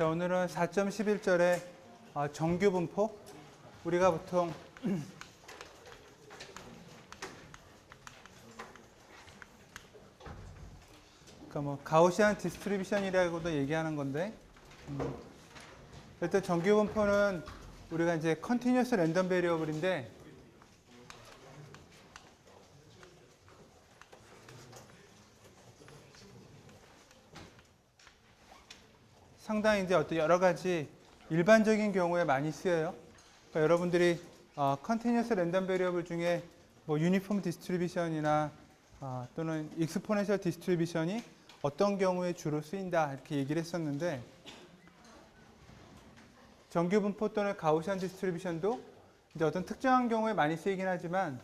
자, 오늘은 4.11절의 정규 분포. 우리가 보통 그러니까 뭐 가우시안 디스트리뷰션이라고도 얘기하는 건데, 일단 정규 분포는 우리가 이제 컨티뉴어스 랜덤 베리어블인데, 상당히 이제 어떤 여러 가지 일반적인 경우에 많이 쓰여요. 그러니까 여러분들이 컨티뉴어스 랜덤 베리어블 중에 뭐 유니폼 디스트리뷰션이나 또는 익스포넨셜 디스트리뷰션이 어떤 경우에 주로 쓰인다 이렇게 얘기를 했었는데, 정규 분포 또는 가우시안 디스트리뷰션도 이제 어떤 특정한 경우에 많이 쓰이긴 하지만,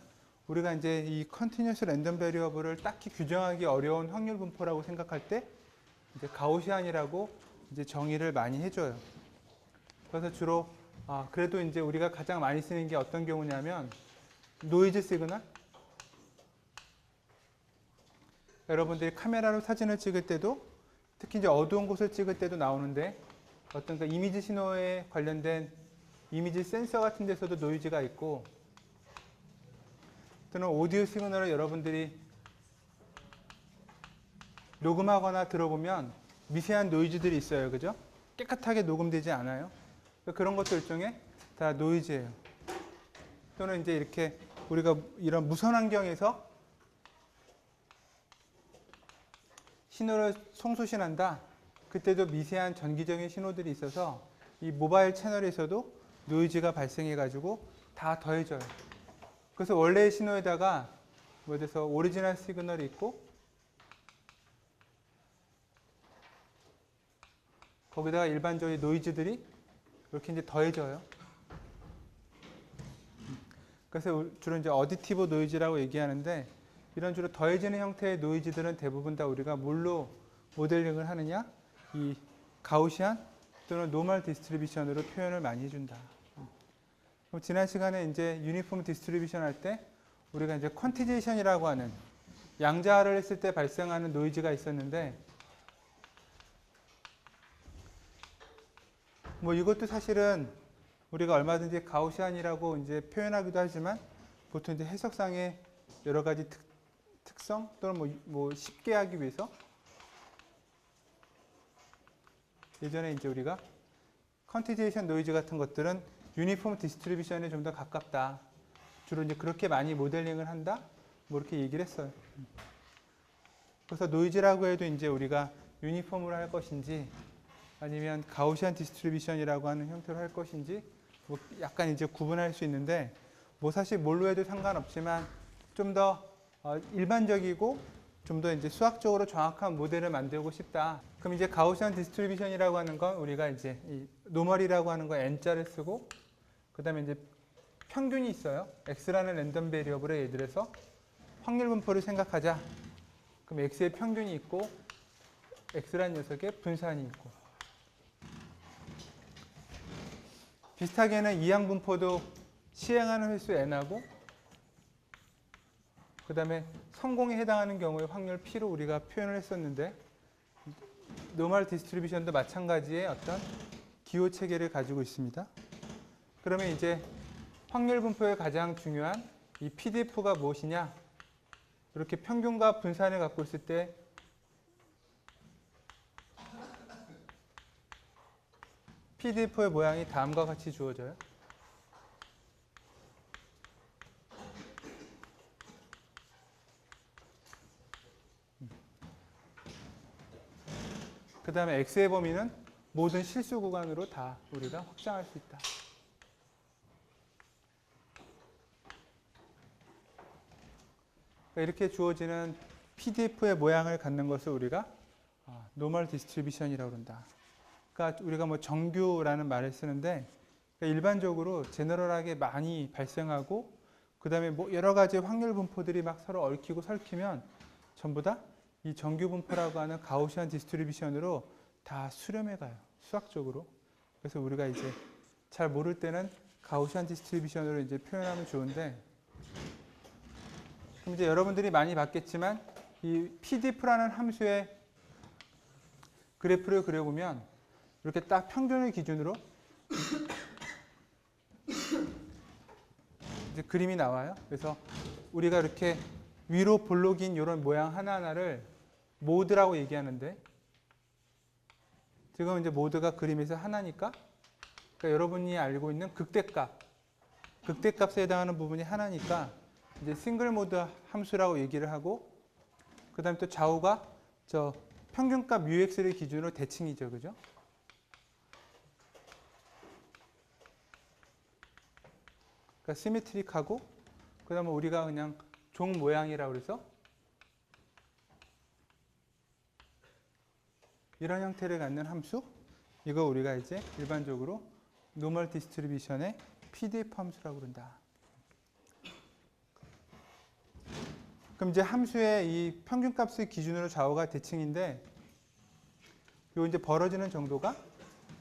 우리가 이제 이 컨티뉴어스 랜덤 베리어블을 딱히 규정하기 어려운 확률 분포라고 생각할 때 이제 가우시안이라고 이제 정의를 많이 해줘요. 그래서 주로 그래도 이제 우리가 가장 많이 쓰는 게 어떤 경우냐면 노이즈 시그널. 여러분들이 카메라로 사진을 찍을 때도, 특히 이제 어두운 곳을 찍을 때도 나오는데, 어떤 그 이미지 신호에 관련된 이미지 센서 같은 데서도 노이즈가 있고, 또는 오디오 시그널을 여러분들이 녹음하거나 들어보면 미세한 노이즈들이 있어요. 그죠? 깨끗하게 녹음되지 않아요. 그런 것도 일종의 다 노이즈예요. 또는 이제 이렇게 우리가 이런 무선 환경에서 신호를 송수신한다. 그때도 미세한 전기적인 신호들이 있어서 이 모바일 채널에서도 노이즈가 발생해가지고 다 더해져요. 그래서 원래의 신호에다가 뭐 그래서 오리지널 시그널이 있고, 거기다가 일반적인 노이즈들이 이렇게 이제 더해져요. 그래서 주로 이제 어디티브 노이즈라고 얘기하는데, 이런 주로 더해지는 형태의 노이즈들은 대부분 다 우리가 뭘로 모델링을 하느냐? 이 가우시안 또는 노멀 디스트리뷰션으로 표현을 많이 해준다. 그럼 지난 시간에 이제 유니폼 디스트리뷰션 할 때 우리가 이제 퀀티제이션이라고 하는 양자를 했을 때 발생하는 노이즈가 있었는데, 뭐 이것도 사실은 우리가 얼마든지 가우시안이라고 이제 표현하기도 하지만, 보통 이제 해석상의 여러 가지 특성 또는 뭐 쉽게 하기 위해서 예전에 이제 우리가 컨티제이션 노이즈 같은 것들은 유니폼 디스트리뷰션에 좀 더 가깝다. 주로 이제 그렇게 많이 모델링을 한다. 뭐 이렇게 얘기를 했어요. 그래서 노이즈라고 해도 이제 우리가 유니폼으로 할 것인지, 아니면 가우시안 디스트리뷰션이라고 하는 형태로 할 것인지 뭐 약간 이제 구분할 수 있는데, 뭐 사실 뭘로 해도 상관없지만 좀 더 일반적이고 좀 더 이제 수학적으로 정확한 모델을 만들고 싶다. 그럼 이제 가우시안 디스트리뷰션이라고 하는 건 우리가 이제 이 노멀이라고 하는 거 n자를 쓰고, 그다음에 이제 평균이 있어요. x라는 랜덤 베리어블에 예를 들어서 확률 분포를 생각하자. 그럼 x의 평균이 있고 x라는 녀석의 분산이 있고, 비슷하게는 이항 분포도 시행하는 횟수 n하고, 그 다음에 성공에 해당하는 경우의 확률 p로 우리가 표현을 했었는데, 노멀 디스트리뷰션도 마찬가지의 어떤 기호 체계를 가지고 있습니다. 그러면 이제 확률 분포의 가장 중요한 이 PDF가 무엇이냐? 이렇게 평균과 분산을 갖고 있을 때 PDF의 모양이 다음과 같이 주어져요. 그 다음에 X의 범위는 모든 실수 구간으로 다 우리가 확장할 수 있다. 이렇게 주어지는 PDF의 모양을 갖는 것을 우리가 노멀 디스트리뷰션이라고 그런다. 그러니까 우리가 뭐 정규라는 말을 쓰는데, 그러니까 일반적으로 제너럴하게 많이 발생하고, 그 다음에 뭐 여러 가지 확률 분포들이 막 서로 얽히고 설키면 전부 다 이 정규 분포라고 하는 가우시안 디스트리뷰션으로 다 수렴해 가요. 수학적으로. 그래서 우리가 이제 잘 모를 때는 가우시안 디스트리뷰션으로 이제 표현하면 좋은데, 그럼 이제 여러분들이 많이 봤겠지만 이 PDF라는 함수의 그래프를 그려보면 이렇게 딱 평균을 기준으로 이제 그림이 나와요. 그래서 우리가 이렇게 위로 볼록 긴 이런 모양 하나하나를 모드라고 얘기하는데, 지금 이제 모드가 그림에서 하나니까, 그러니까 여러분이 알고 있는 극대값에 해당하는 부분이 하나니까 이제 싱글 모드 함수라고 얘기를 하고, 그 다음에 또 좌우가 저 평균값 ux를 기준으로 대칭이죠, 그죠? 그러니까 시메트릭하고, 그 다음에 우리가 그냥 종 모양이라고 그래서 이런 형태를 갖는 함수, 이거 우리가 이제 일반적으로 노멀 디스트리뷰션의 PDF 함수라고 그런다. 그럼 이제 함수의 이 평균값을 기준으로 좌우가 대칭인데, 요 이제 벌어지는 정도가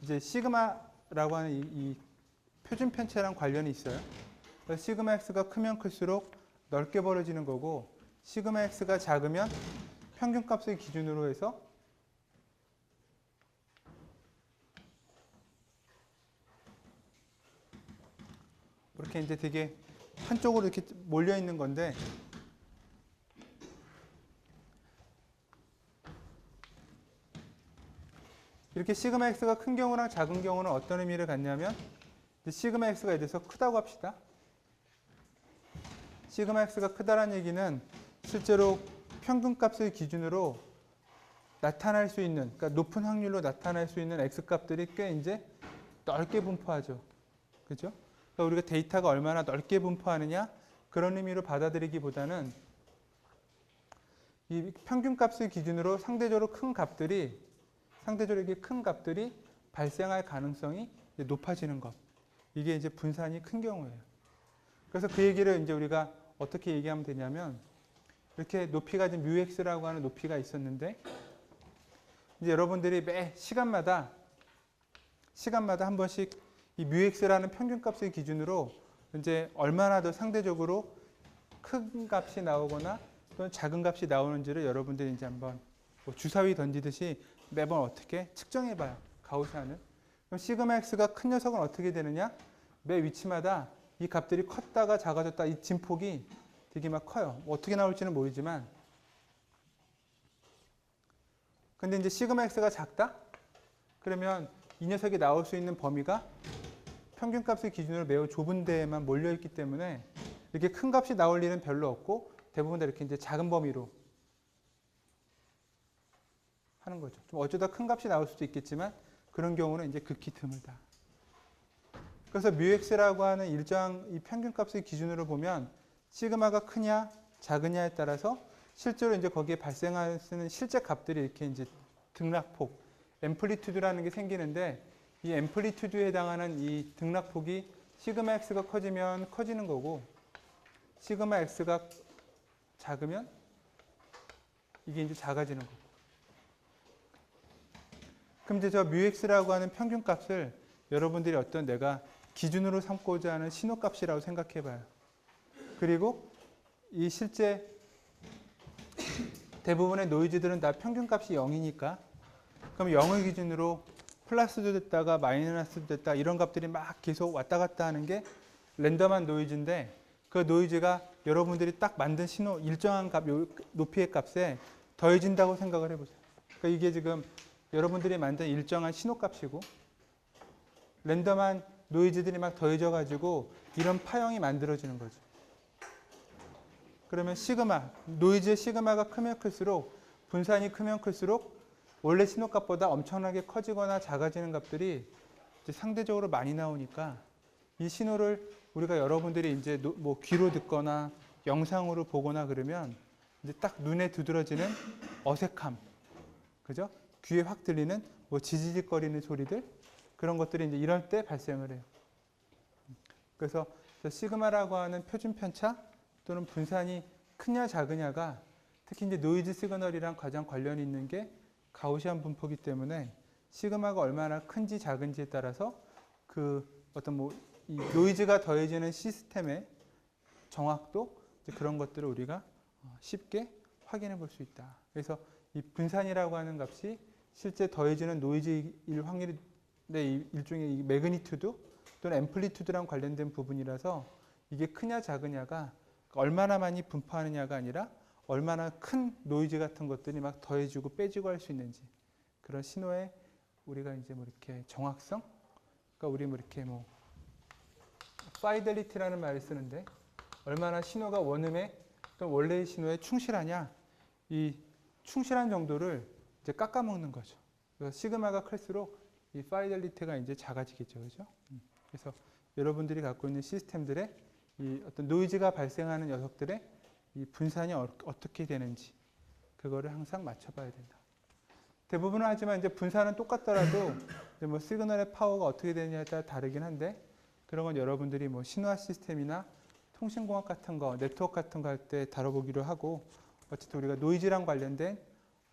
이제 시그마라고 하는 이 표준 편차랑 관련이 있어요. 그래서 시그마 x가 크면 클수록 넓게 벌어지는 거고, 시그마 x가 작으면 평균값을 기준으로 해서 이렇게 이제 되게 한쪽으로 이렇게 몰려 있는 건데, 이렇게 시그마 x가 큰 경우랑 작은 경우는 어떤 의미를 갖냐면, 시그마 x가 예를 들어서 크다고 합시다. 시그마 x가 크다는 얘기는 실제로 평균값을 기준으로 나타날 수 있는, 그러니까 높은 확률로 나타날 수 있는 x 값들이 꽤 이제 넓게 분포하죠. 그죠? 그러니까 우리가 데이터가 얼마나 넓게 분포하느냐, 그런 의미로 받아들이기보다는 이 평균값을 기준으로 상대적으로 큰 값들이 발생할 가능성이 높아지는 것. 이게 이제 분산이 큰 경우예요. 그래서 그 얘기를 이제 우리가 어떻게 얘기하면 되냐면, 이렇게 높이가 지금 μx라고 하는 높이가 있었는데, 이제 여러분들이 매 시간마다 한 번씩 이 μx라는 평균값을 기준으로 이제 얼마나 더 상대적으로 큰 값이 나오거나 또는 작은 값이 나오는지를 여러분들이 이제 한번 뭐 주사위 던지듯이 매번 어떻게 측정해봐요. 가우시안을. 그럼 시그마 x가 큰 녀석은 어떻게 되느냐? 매 위치마다 이 값들이 컸다가 작아졌다. 이 진폭이 되게 막 커요. 뭐 어떻게 나올지는 모르지만. 근데 이제 시그마 x가 작다? 그러면 이 녀석이 나올 수 있는 범위가 평균값을 기준으로 매우 좁은 데에만 몰려있기 때문에 이렇게 큰 값이 나올 일은 별로 없고, 대부분 다 이렇게 이제 작은 범위로 하는 거죠. 좀 어쩌다 큰 값이 나올 수도 있겠지만, 그런 경우는 이제 극히 드물다. 그래서 μx라고 하는 일정한 이 평균값을 기준으로 보면 시그마가 크냐 작으냐에 따라서 실제로 이제 거기에 발생할 수 있는 실제 값들이 이렇게 이제 등락폭, 앰플리튜드라는 게 생기는데, 이 앰플리튜드에 해당하는 이 등락폭이 시그마 x가 커지면 커지는 거고, 시그마 x가 작으면 이게 이제 작아지는 거고. 그럼 이제 저 μx라고 하는 평균값을 여러분들이 어떤 내가 기준으로 삼고자 하는 신호값이라고 생각해 봐요. 그리고 이 실제 대부분의 노이즈들은 다 평균값이 0이니까, 그럼 0을 기준으로 플러스도 됐다가 마이너스도 됐다, 이런 값들이 막 계속 왔다 갔다 하는 게 랜덤한 노이즈인데, 그 노이즈가 여러분들이 딱 만든 신호 일정한 값, 높이의 값에 더해진다고 생각을 해보세요. 그러니까 이게 지금 여러분들이 만든 일정한 신호값이고, 랜덤한 노이즈들이 막 더해져 가지고 이런 파형이 만들어지는 거죠. 그러면 시그마, 노이즈의 시그마가 크면 클수록, 분산이 크면 클수록 원래 신호값보다 엄청나게 커지거나 작아지는 값들이 이제 상대적으로 많이 나오니까, 이 신호를 우리가 여러분들이 이제 뭐 귀로 듣거나 영상으로 보거나 그러면 이제 딱 눈에 두드러지는 어색함, 그죠? 귀에 확 들리는 뭐 지지직거리는 소리들, 그런 것들이 이제 이럴 때 발생을 해요. 그래서 시그마라고 하는 표준 편차 또는 분산이 크냐 작으냐가 특히 이제 노이즈 시그널이랑 가장 관련이 있는 게 가우시안 분포이기 때문에, 시그마가 얼마나 큰지 작은지에 따라서 그 어떤 뭐 이 노이즈가 더해지는 시스템의 정확도, 이제 그런 것들을 우리가 쉽게 확인해 볼 수 있다. 그래서 이 분산이라고 하는 값이 실제 더해지는 노이즈일 확률이 일종의 이 매그니튜드 또는 앰플리튜드랑 관련된 부분이라서 이게 크냐 작으냐가 얼마나 많이 분포하느냐가 아니라 얼마나 큰 노이즈 같은 것들이 막 더해지고 빼지고 할 수 있는지 그런 신호의 우리가 이제 뭐 이렇게 정확성, 그러니까 우리 뭐 이렇게 뭐 파이델리티라는 말을 쓰는데 얼마나 신호가 원음에 또 원래의 신호에 충실하냐 이 충실한 정도를 이제 깎아먹는 거죠. 그래서 시그마가 클수록 이 파이델리티가 이제 작아지겠죠, 그죠? 그래서 여러분들이 갖고 있는 시스템들의 이 어떤 노이즈가 발생하는 녀석들의 이 분산이 어떻게 되는지 그거를 항상 맞춰봐야 된다. 대부분은 하지만 이제 분산은 똑같더라도 이제 뭐 시그널의 파워가 어떻게 되느냐에 따라 다르긴 한데 그런 건 여러분들이 뭐 신호화 시스템이나 통신공학 같은 거, 네트워크 같은 거 할 때 다뤄보기로 하고 어쨌든 우리가 노이즈랑 관련된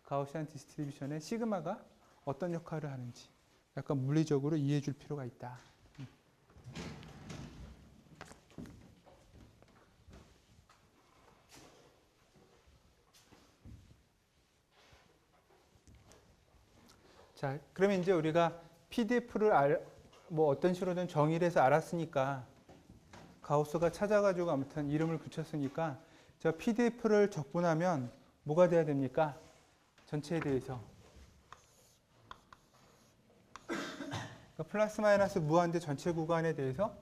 가우시안 디스트리뷰션의 시그마가 어떤 역할을 하는지 약간 물리적으로 이해해 줄 필요가 있다. 자, 그러면 이제 우리가 PDF를 뭐 어떤 식으로든 정의를 해서 알았으니까 가우스가 찾아가지고 아무튼 이름을 붙였으니까 저 PDF를 적분하면 뭐가 돼야 됩니까? 전체에 대해서. 그러니까 플러스 마이너스 무한대 전체 구간에 대해서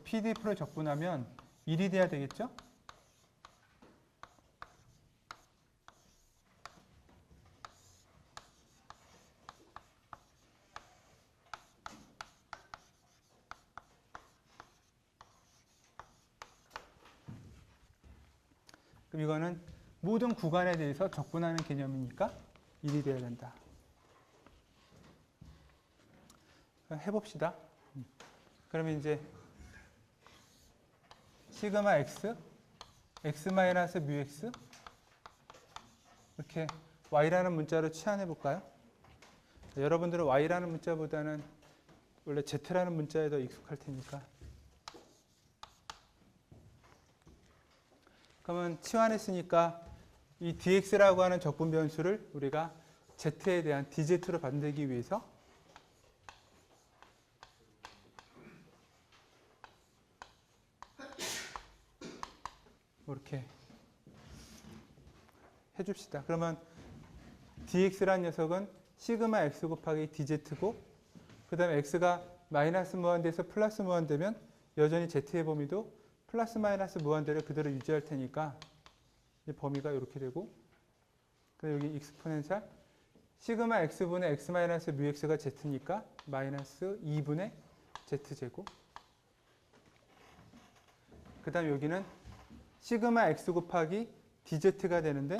PDF를 적분하면 1이 돼야 되겠죠? 그럼 이거는 모든 구간에 대해서 적분하는 개념이니까 1이 돼야 된다. 해봅시다. 그러면 이제 시그마 x, x 마이너스 뮤 x 이렇게 y라는 문자로 치환해 볼까요? 여러분들은 y라는 문자보다는 원래 z라는 문자에 더 익숙할 테니까. 그러면 치환했으니까 이 dx라고 하는 적분 변수를 우리가 z에 대한 dz로 만들기 위해서 이렇게 해줍시다. 그러면 dx라는 녀석은 시그마 x 곱하기 dz고 그 다음에 x가 마이너스 무한대에서 플러스 무한대면 여전히 z의 범위도 플러스 마이너스 무한대를 그대로 유지할 테니까 범위가 이렇게 되고 여기 익스포넨셜 시그마 x분의 x 마이너스 뮤 x가 z니까 마이너스 2분의 z제곱 그 다음 여기는 시그마 x 곱하기 dz가 되는데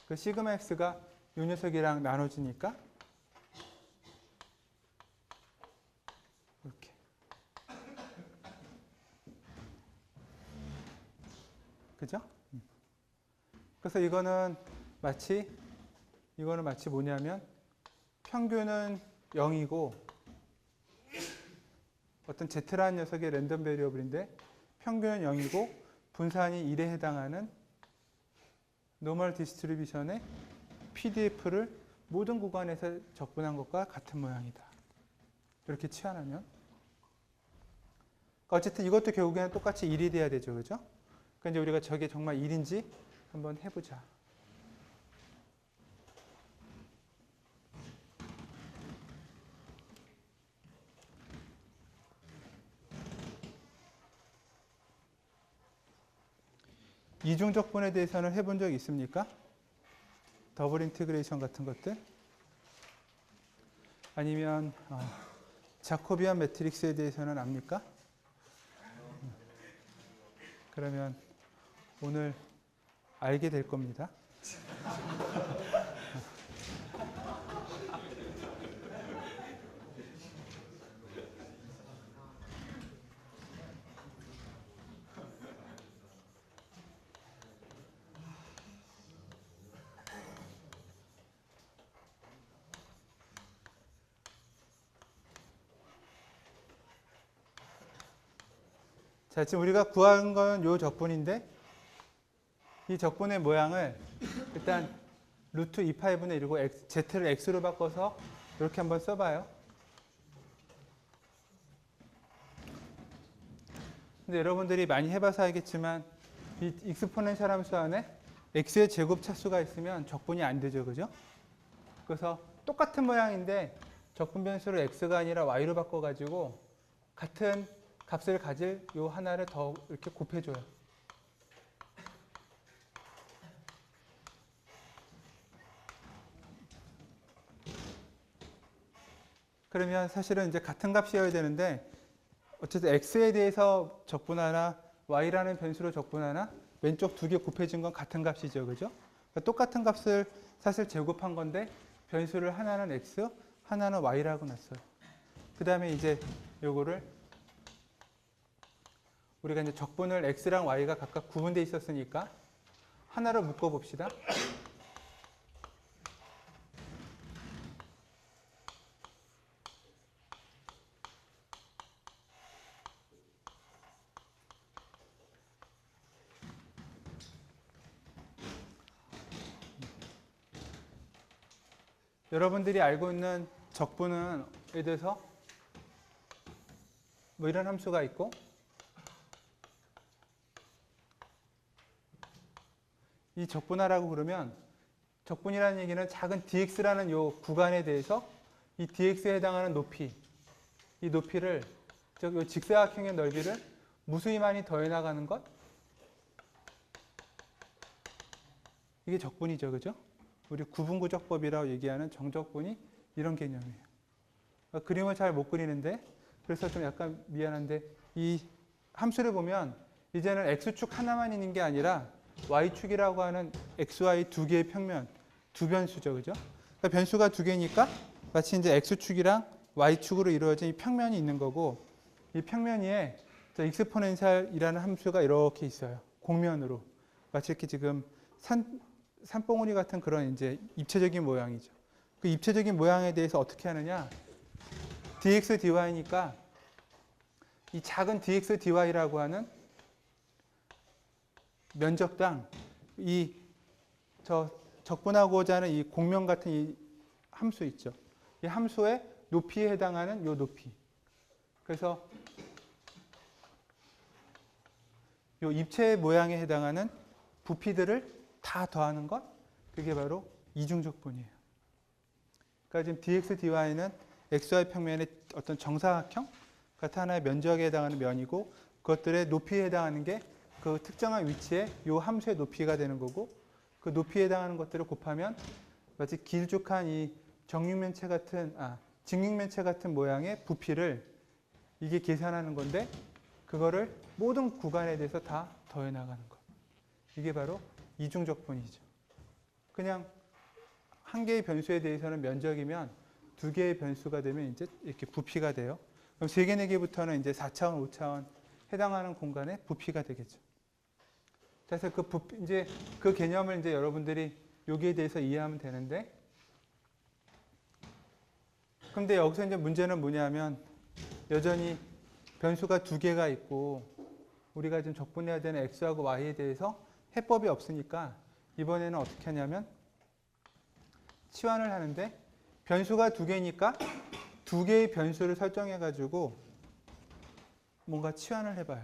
그 시그마 x가 이 녀석이랑 나눠지니까 이렇게 그죠? 그래서 이거는 마치 뭐냐면 평균은 0이고 어떤 z라는 녀석의 랜덤 베리어블인데 평균은 0이고 분산이 1에 해당하는 노멀 디스트리뷰션의 PDF를 모든 구간에서 적분한 것과 같은 모양이다. 이렇게 치환하면 어쨌든 이것도 결국에는 똑같이 1이 돼야 되죠. 그죠? 그러니까 이제 우리가 저게 정말 1인지 한번 해보자. 이중 적분에 대해서는 해본 적 있습니까? 더블 인티그레이션 같은 것들? 아니면 자코비안 매트릭스에 대해서는 압니까? 그러면 오늘 알게 될 겁니다. 자, 지금 우리가 구한 건 요 적분인데 이 적분의 모양을 일단 루트 2파이분의 1이고 z를 x로 바꿔서 이렇게 한번 써봐요. 근데 여러분들이 많이 해봐서 알겠지만 이 익스포넨셜 함수 안에 x의 제곱 차수가 있으면 적분이 안 되죠, 그죠? 그래서 똑같은 모양인데 적분 변수를 x가 아니라 y로 바꿔가지고 같은 값을 가질 요 하나를 더 이렇게 곱해줘요. 그러면 사실은 이제 같은 값이어야 되는데 어쨌든 x에 대해서 적분하나 y라는 변수로 적분하나 왼쪽 두 개 곱해진 건 같은 값이죠, 그죠? 그러니까 똑같은 값을 사실 제곱한 건데 변수를 하나는 x, 하나는 y라고 놨어요. 그 다음에 이제 요거를 우리가 이제 적분을 x랑 y가 각각 구분되어 있었으니까 하나로 묶어 봅시다. 여러분들이 알고 있는 적분에 대해서 뭐 이런 함수가 있고 이 적분하라고 그러면 적분이라는 얘기는 작은 dx라는 요 구간에 대해서 이 dx에 해당하는 높이, 이 높이를 즉 요 직사각형의 넓이를 무수히 많이 더해 나가는 것, 이게 적분이죠, 그죠? 우리 구분구적법이라고 얘기하는 정적분이 이런 개념이에요. 그러니까 그림을 잘 못 그리는데 그래서 좀 약간 미안한데 이 함수를 보면 이제는 x축 하나만 있는 게 아니라 y축이라고 하는 xy 두 개의 평면, 두 변수죠, 그죠? 그러니까 변수가 두 개니까 마치 이제 x축이랑 y축으로 이루어진 이 평면이 있는 거고 이 평면 위에 익스포넨셜이라는 함수가 이렇게 있어요. 공면으로 마치 이렇게 지금 산봉우리 같은 그런 이제 입체적인 모양이죠. 그 입체적인 모양에 대해서 어떻게 하느냐? dx, dy니까 이 작은 dx, dy라고 하는 면적당 이 적분하고자 하는 이 공면 같은 이 함수 있죠. 이 함수의 높이에 해당하는 요 높이. 그래서 요 입체 모양에 해당하는 부피들을 다 더하는 것, 그게 바로 이중적분이에요. 그러니까 지금 dx, dy는 xy 평면의 어떤 정사각형 같은 하나의 면적에 해당하는 면이고 그것들의 높이에 해당하는 게 그 특정한 위치에 이 함수의 높이가 되는 거고 그 높이에 해당하는 것들을 곱하면 마치 길쭉한 이 직육면체 같은 모양의 부피를 이게 계산하는 건데 그거를 모든 구간에 대해서 다 더해 나가는 것. 이게 바로 이중적분이죠. 그냥 한 개의 변수에 대해서는 면적이면 두 개의 변수가 되면 이제 이렇게 부피가 돼요. 그럼 세 개, 네 개부터는 이제 4차원, 5차원 해당하는 공간의 부피가 되겠죠. 그래서 이제 그 개념을 이제 여러분들이 여기에 대해서 이해하면 되는데, 근데 여기서 이제 문제는 뭐냐면 여전히 변수가 두 개가 있고 우리가 지금 적분해야 되는 x하고 y에 대해서 해법이 없으니까 이번에는 어떻게 하냐면 치환을 하는데 변수가 두 개니까 두 개의 변수를 설정해 가지고 뭔가 치환을 해봐요.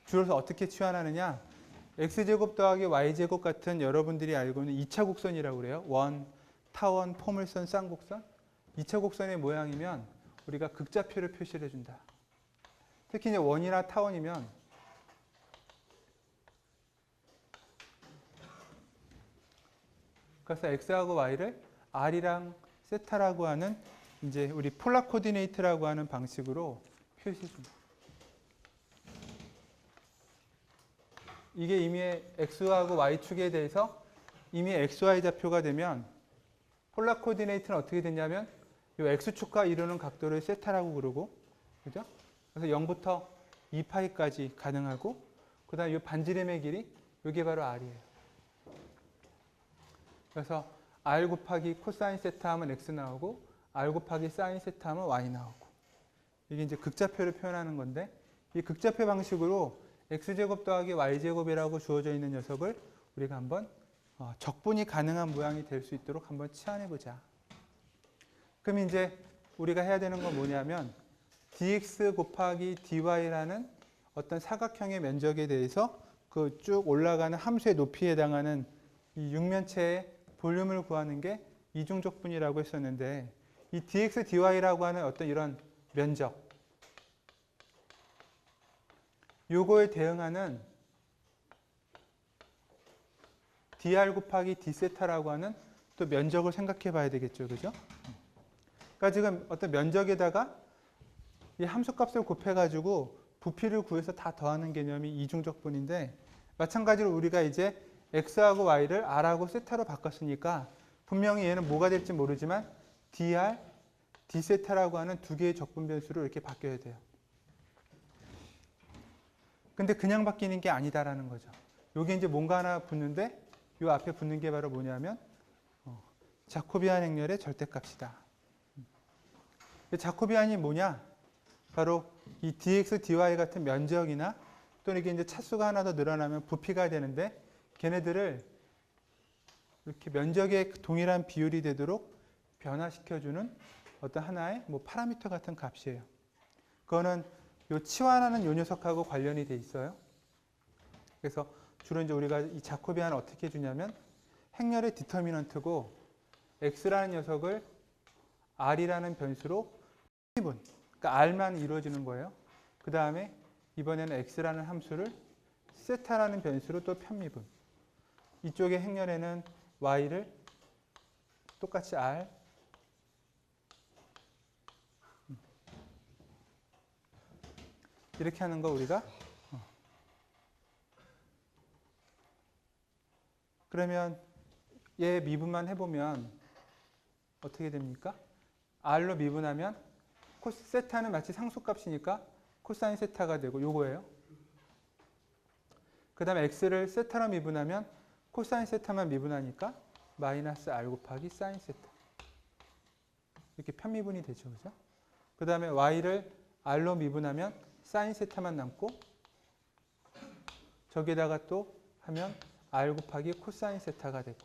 줄여서 어떻게 치환하느냐? x제곱 더하기 y제곱 같은 여러분들이 알고 있는 2차 곡선이라고 그래요. 원, 타원, 포물선, 쌍곡선. 2차 곡선의 모양이면 우리가 극좌표를 표시를 해준다. 특히 이제 원이나 타원이면 그래서 x하고 y를 r이랑 세타라고 하는 이제 우리 폴라 코디네이트라고 하는 방식으로 표시해 줍니다. 이게 이미 x하고 y축에 대해서 이미 xy 좌표가 되면 폴라 코디네이트는 어떻게 되냐면 이 x축과 이루는 각도를 세타라고 그러고, 그죠? 그래서 0부터 2파이까지 가능하고, 그 다음에 이 반지름의 길이 이게 바로 r이에요. 그래서 r 곱하기 코사인 세타 하면 x 나오고 r 곱하기 사인 세타 하면 y 나오고, 이게 이제 극좌표를 표현하는 건데 이 극좌표 방식으로 x제곱 더하기 y제곱이라고 주어져 있는 녀석을 우리가 한번 적분이 가능한 모양이 될 수 있도록 한번 치환해 보자. 그럼 이제 우리가 해야 되는 건 뭐냐면 dx 곱하기 dy라는 어떤 사각형의 면적에 대해서 그 쭉 올라가는 함수의 높이에 해당하는 이 육면체의 볼륨을 구하는 게 이중적분이라고 했었는데, 이 dx, dy라고 하는 어떤 이런 면적, 요거에 대응하는 dr 곱하기 d세타라고 하는 또 면적을 생각해 봐야 되겠죠. 그죠? 그러니까 지금 어떤 면적에다가 이 함수값을 곱해가지고 부피를 구해서 다 더하는 개념이 이중적분인데, 마찬가지로 우리가 이제 x하고 y를 r하고 세타로 바꿨으니까 분명히 얘는 뭐가 될지 모르지만 dr, d세타라고 하는 두 개의 적분 변수로 이렇게 바뀌어야 돼요. 근데 그냥 바뀌는 게 아니다라는 거죠. 여기 이제 뭔가 하나 붙는데 이 앞에 붙는 게 바로 뭐냐면 자코비안 행렬의 절대값이다. 자코비안이 뭐냐? 바로 이 dx, dy 같은 면적이나 또는 이게 이제 차수가 하나 더 늘어나면 부피가 되는데, 걔네들을 이렇게 면적의 동일한 비율이 되도록 변화시켜주는 어떤 하나의 뭐 파라미터 같은 값이에요. 그거는 요 치환하는 요 녀석하고 관련이 돼 있어요. 그래서 주로 이제 우리가 이 자코비안을 어떻게 주냐면 행렬의 디터미넌트고 x라는 녀석을 r이라는 변수로 편미분, 그러니까 r만 이루어지는 거예요. 그 다음에 이번에는 x라는 함수를 세타라는 변수로 또 편미분. 이쪽의 행렬에는 y를 똑같이 r, 이렇게 하는 거 우리가 그러면 얘 미분만 해보면 어떻게 됩니까? r로 미분하면 세타는 마치 상수값이니까 코사인 세타가 되고 요거예요. 그 다음에 x를 세타로 미분하면 코사인 세타만 미분하니까 마이너스 r 곱하기 사인 세타. 이렇게 편미분이 되죠. 그죠? 그 다음에 y를 r로 미분하면 사인 세타만 남고, 저기다가 또 하면 r 곱하기 코사인 세타가 되고,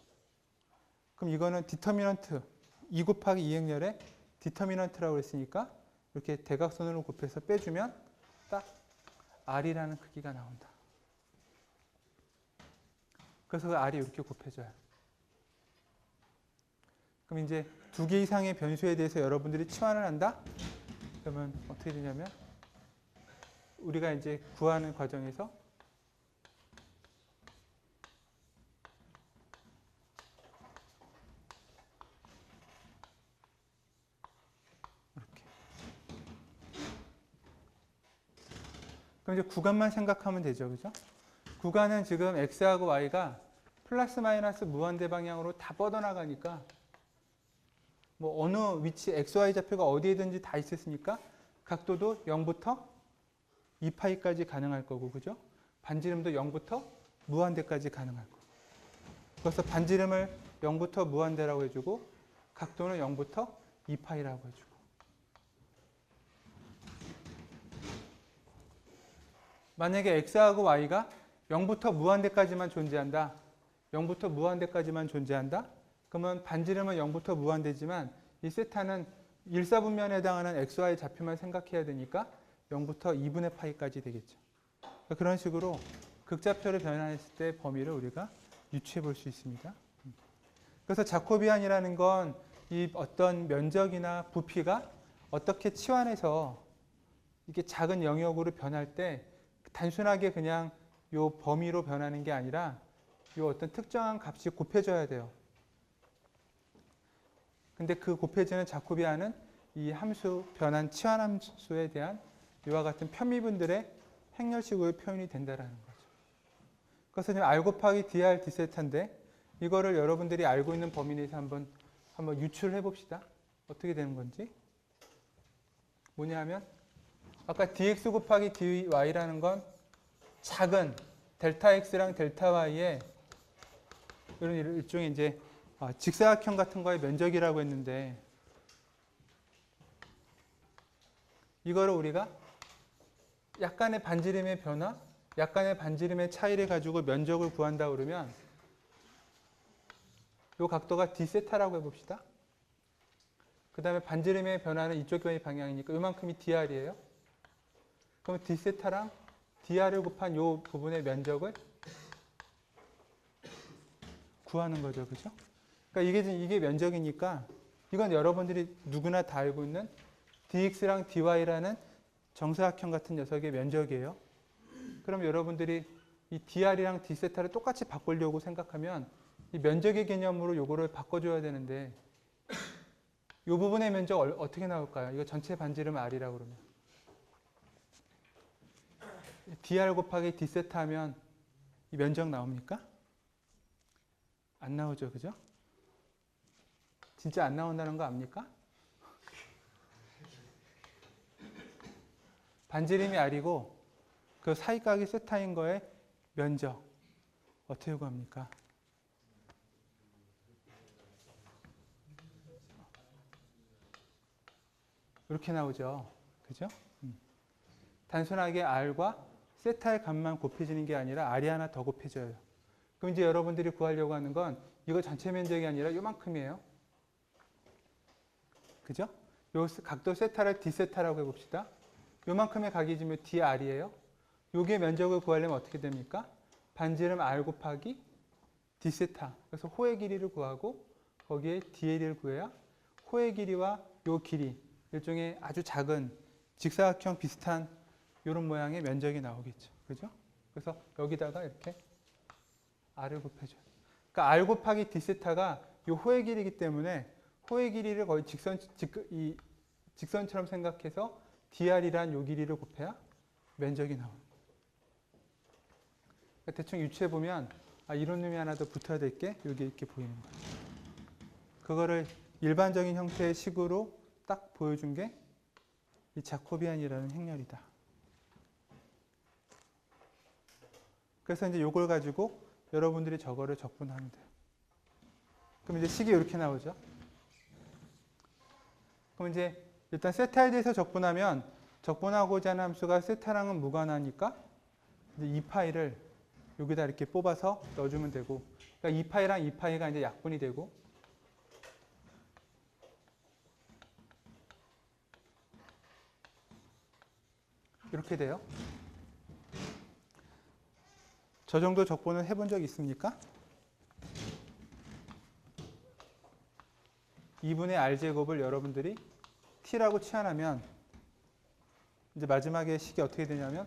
그럼 이거는 디터미넌트 2 곱하기 2 행렬의 디터미넌트라고 했으니까 이렇게 대각선으로 곱해서 빼주면 딱 r이라는 크기가 나온다. 그래서 그 r이 이렇게 곱해져요. 그럼 이제 두 개 이상의 변수에 대해서 여러분들이 치환을 한다? 그러면 어떻게 되냐면 우리가 이제 구하는 과정에서 이렇게. 그럼 이제 구간만 생각하면 되죠. 그죠? 구간은 지금 x하고 y가 플러스 마이너스 무한대 방향으로 다 뻗어나가니까 뭐 어느 위치 xy 좌표가 어디에든지 다 있었으니까 각도도 0부터 2파이까지 가능할 거고, 그죠? 반지름도 0부터 무한대까지 가능할 거고. 그래서 반지름을 0부터 무한대라고 해주고 각도는 0부터 2파이라고 해주고. 만약에 x하고 y가 0부터 무한대까지만 존재한다. 0부터 무한대까지만 존재한다. 그러면 반지름은 0부터 무한대지만 이 세타는 일사분면에 해당하는 xy 좌표만 생각해야 되니까 0부터 2분의 파이까지 되겠죠. 그런 식으로 극좌표를 변환했을 때 범위를 우리가 유추해 볼 수 있습니다. 그래서 자코비안이라는 건 이 어떤 면적이나 부피가 어떻게 치환해서 이게 작은 영역으로 변할 때 단순하게 그냥 요 범위로 변하는 게 아니라 요 어떤 특정한 값이 곱해져야 돼요. 근데 그 곱해지는 자코비안은 이 함수, 변환 치환 함수에 대한 이와 같은 편미분들의 행렬식으로 표현이 된다는 거죠. 그래서 지금 r 곱하기 dr d세타인데 이거를 여러분들이 알고 있는 범위 내에서 한번 유출해 봅시다. 어떻게 되는 건지. 뭐냐 하면 아까 dx 곱하기 dy라는 건 작은 델타 x랑 델타 y의 이런 일종의 이제 직사각형 같은 거의 면적이라고 했는데, 이거를 우리가 약간의 반지름의 변화, 약간의 반지름의 차이를 가지고 면적을 구한다 그러면 이 각도가 d세타라고 해봅시다. 그 다음에 반지름의 변화는 이쪽 방향이니까 이만큼이 dr이에요. 그러면 d세타랑 dr을 곱한 이 부분의 면적을 구하는 거죠. 그죠? 그러니까 이게 면적이니까 이건 여러분들이 누구나 다 알고 있는 dx랑 dy라는 정사각형 같은 녀석의 면적이에요. 그럼 여러분들이 이 dr이랑 d세타를 똑같이 바꾸려고 생각하면 이 면적의 개념으로 요거를 바꿔줘야 되는데 이 부분의 면적 어떻게 나올까요? 이거 전체 반지름 r이라고 그러면 dr 곱하기 d세타 하면 이 면적 나옵니까? 안 나오죠. 그죠? 진짜 안 나온다는 거 압니까? 반지름이 r이고 그 사이각이 세타인 거의 면적 어떻게 구합니까? 이렇게 나오죠. 그죠? 단순하게 r과 세타의 값만 곱해지는 게 아니라 r이 하나 더 곱해져요. 그럼 이제 여러분들이 구하려고 하는 건 이거 전체 면적이 아니라 요만큼이에요. 그죠? 요 각도 세타를 d세타라고 해봅시다. 요만큼의 각이지면 dr이에요. 요게 면적을 구하려면 어떻게 됩니까? 반지름 r 곱하기 d세타. 그래서 호의 길이를 구하고 거기에 dl을 구해야 호의 길이와 요 길이 일종의 아주 작은 직사각형 비슷한 이런 모양의 면적이 나오겠죠. 그죠? 그래서 여기다가 이렇게 r을 곱해줘요. 그러니까 r 곱하기 d세타가 이 호의 길이기 때문에 호의 길이를 거의 직선처럼 생각해서 dr이란 요 길이를 곱해야 면적이 나오는 거예요. 그러니까 대충 유추해보면 이런 놈이 하나 더 붙어야 될 게 여기 이렇게 보이는 거예요. 그거를 일반적인 형태의 식으로 딱 보여준 게 이 자코비안이라는 행렬이다. 그래서 이제 요걸 가지고 여러분들이 저거를 적분하면 돼요. 그럼 이제 식이 이렇게 나오죠. 그럼 이제 일단 세타에 대해서 적분하면 적분하고자 하는 함수가 세타랑은 무관하니까 이제 2파이를 여기다 이렇게 뽑아서 넣어주면 되고, 그러니까 2파이랑 2파이가 이제 약분이 되고, 이렇게 돼요. 저 정도 적분은 해본 적 있습니까? 2분의 r제곱을 여러분들이 t라고 치환하면 이제 마지막에 식이 어떻게 되냐면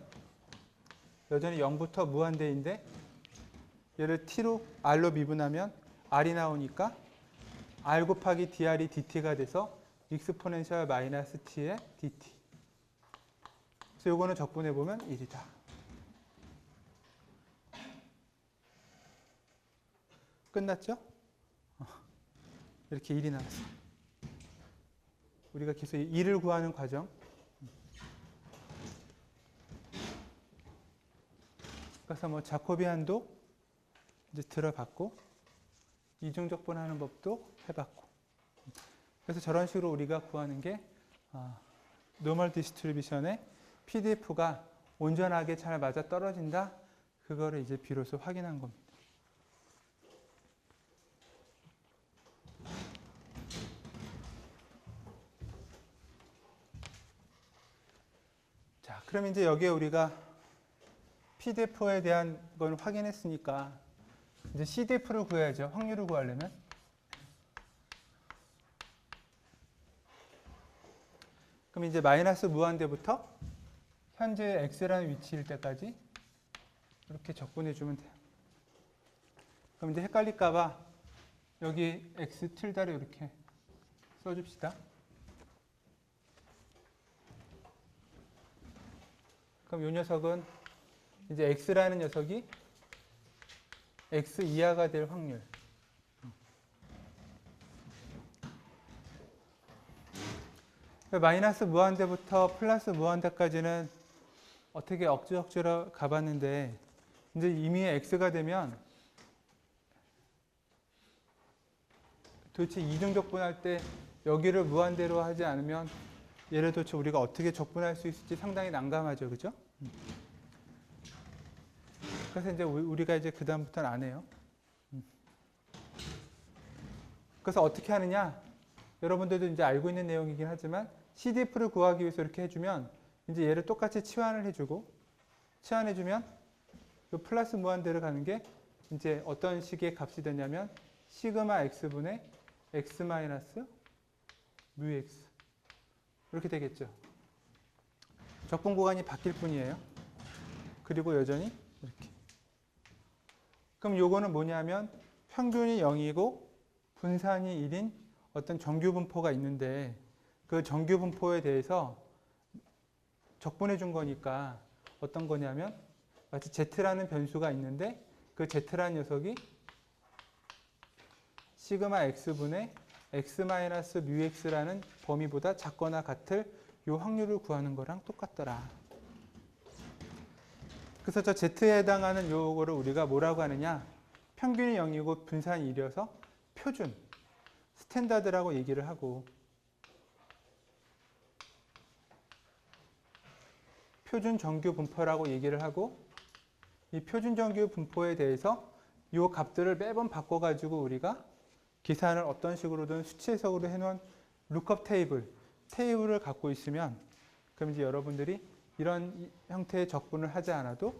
여전히 0부터 무한대인데 얘를 t로 r로 미분하면 r이 나오니까 r 곱하기 dr이 dt가 돼서 익스포넨셜 마이너스 t의 dt. 그래서 요거는 적분해보면 1이다. 끝났죠? 이렇게 1이 나왔어요. 우리가 계속 1을 구하는 과정. 그래서 뭐 자코비안도 이제 들어봤고 이중적분하는 법도 해봤고. 그래서 저런 식으로 우리가 구하는 게 노멀 디스트리뷰션의 PDF가 온전하게 잘 맞아 떨어진다. 그거를 이제 비로소 확인한 겁니다. 자, 그럼 이제 여기에 우리가 PDF에 대한 걸 확인했으니까 이제 CDF를 구해야죠. 확률을 구하려면. 그럼 이제 마이너스 무한대부터 현재 x라는 위치일 때까지 이렇게 적분해 주면 돼요. 그럼 이제 헷갈릴까봐 여기 x tilda를 이렇게 써줍시다. 그럼 이 녀석은 이제 x라는 녀석이 x 이하가 될 확률. 마이너스 무한대부터 플러스 무한대까지는 어떻게 억지로 가봤는데 이제 이미 x가 되면 도대체 이중 적분할 때 여기를 무한대로 하지 않으면 얘를 도대체 우리가 어떻게 적분할 수 있을지 상당히 난감하죠. 그죠? 그래서 이제 우리가 이제 그다음부터는 안 해요. 그래서 어떻게 하느냐? 여러분들도 이제 알고 있는 내용이긴 하지만 CDF를 구하기 위해서 이렇게 해주면 이제 얘를 똑같이 치환을 해주고 치환해주면 이 플러스 무한대로 가는 게 이제 어떤 식의 값이 되냐면 시그마 x분의 x 마이너스 뮤 x 이렇게 되겠죠. 적분 구간이 바뀔 뿐이에요. 그리고 여전히 이렇게. 그럼 요거는 뭐냐면 평균이 0이고 분산이 1인 어떤 정규 분포가 있는데 그 정규 분포에 대해서 적분해 준 거니까 어떤 거냐면 마치 z라는 변수가 있는데 그 z라는 녀석이 시그마 x분의 x 마이너스 뮤 x라는 범위보다 작거나 같을 요 확률을 구하는 거랑 똑같더라. 그래서 저 z에 해당하는 요거를 우리가 뭐라고 하느냐? 평균이 0이고 분산이 1이어서 표준, 스탠다드라고 얘기를 하고 표준 정규 분포라고 얘기를 하고 이 표준 정규 분포에 대해서 이 값들을 매번 바꿔가지고 우리가 계산을 어떤 식으로든 수치 해석으로 해놓은 룩업 테이블을 갖고 있으면 그럼 이제 여러분들이 이런 형태의 적분을 하지 않아도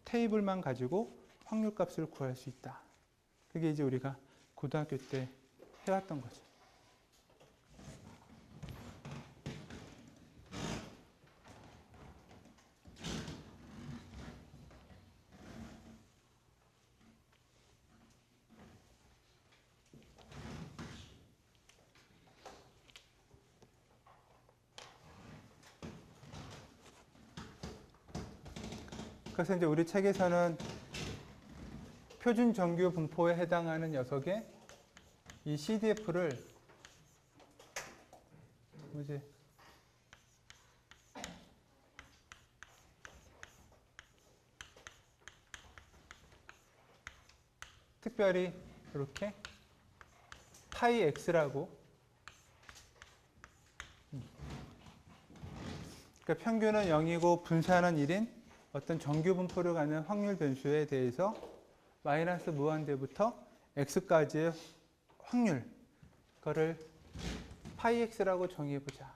테이블만 가지고 확률값을 구할 수 있다. 그게 이제 우리가 고등학교 때 해왔던 거죠. 그래서 이제 우리 책에서는 표준 정규 분포에 해당하는 녀석의 이 CDF를 뭐지? 특별히 이렇게 파이 x라고 그러니까 평균은 0이고 분산은 1인 어떤 정규 분포를 갖는 확률 변수에 대해서 마이너스 무한대부터 x까지의 확률 그거를 파이 x라고 정의해 보자.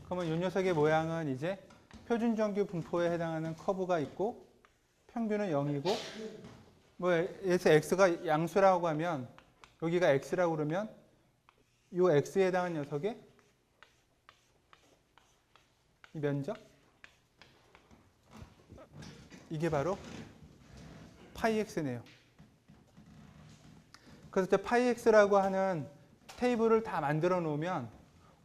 그러면 이 녀석의 모양은 이제 표준 정규 분포에 해당하는 커브가 있고 평균은 0이고 뭐 여기서 x가 양수라고 하면 여기가 x라고 그러면 이 x에 해당하는 녀석의 이 면적 이게 바로 파이 x네요. 그래서 파이 x라고 하는 테이블을 다 만들어 놓으면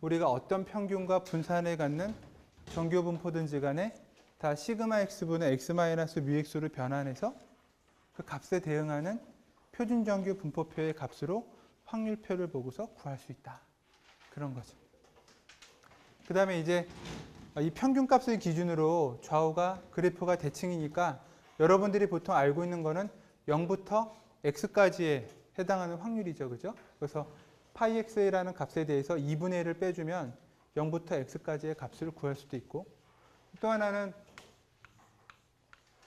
우리가 어떤 평균과 분산을 갖는 정규 분포든지 간에 다 시그마 x분의 x 마이너스 뮤 x로 변환해서 그 값에 대응하는 표준 정규 분포표의 값으로 확률표를 보고서 구할 수 있다. 그런 거죠. 그 다음에 이제 이 평균 값을 기준으로 좌우가 그래프가 대칭이니까 여러분들이 보통 알고 있는 거는 0부터 x까지에 해당하는 확률이죠. 그죠? 그래서 파이 x라는 값에 대해서 2분의 1을 빼주면 0부터 x까지의 값을 구할 수도 있고 또 하나는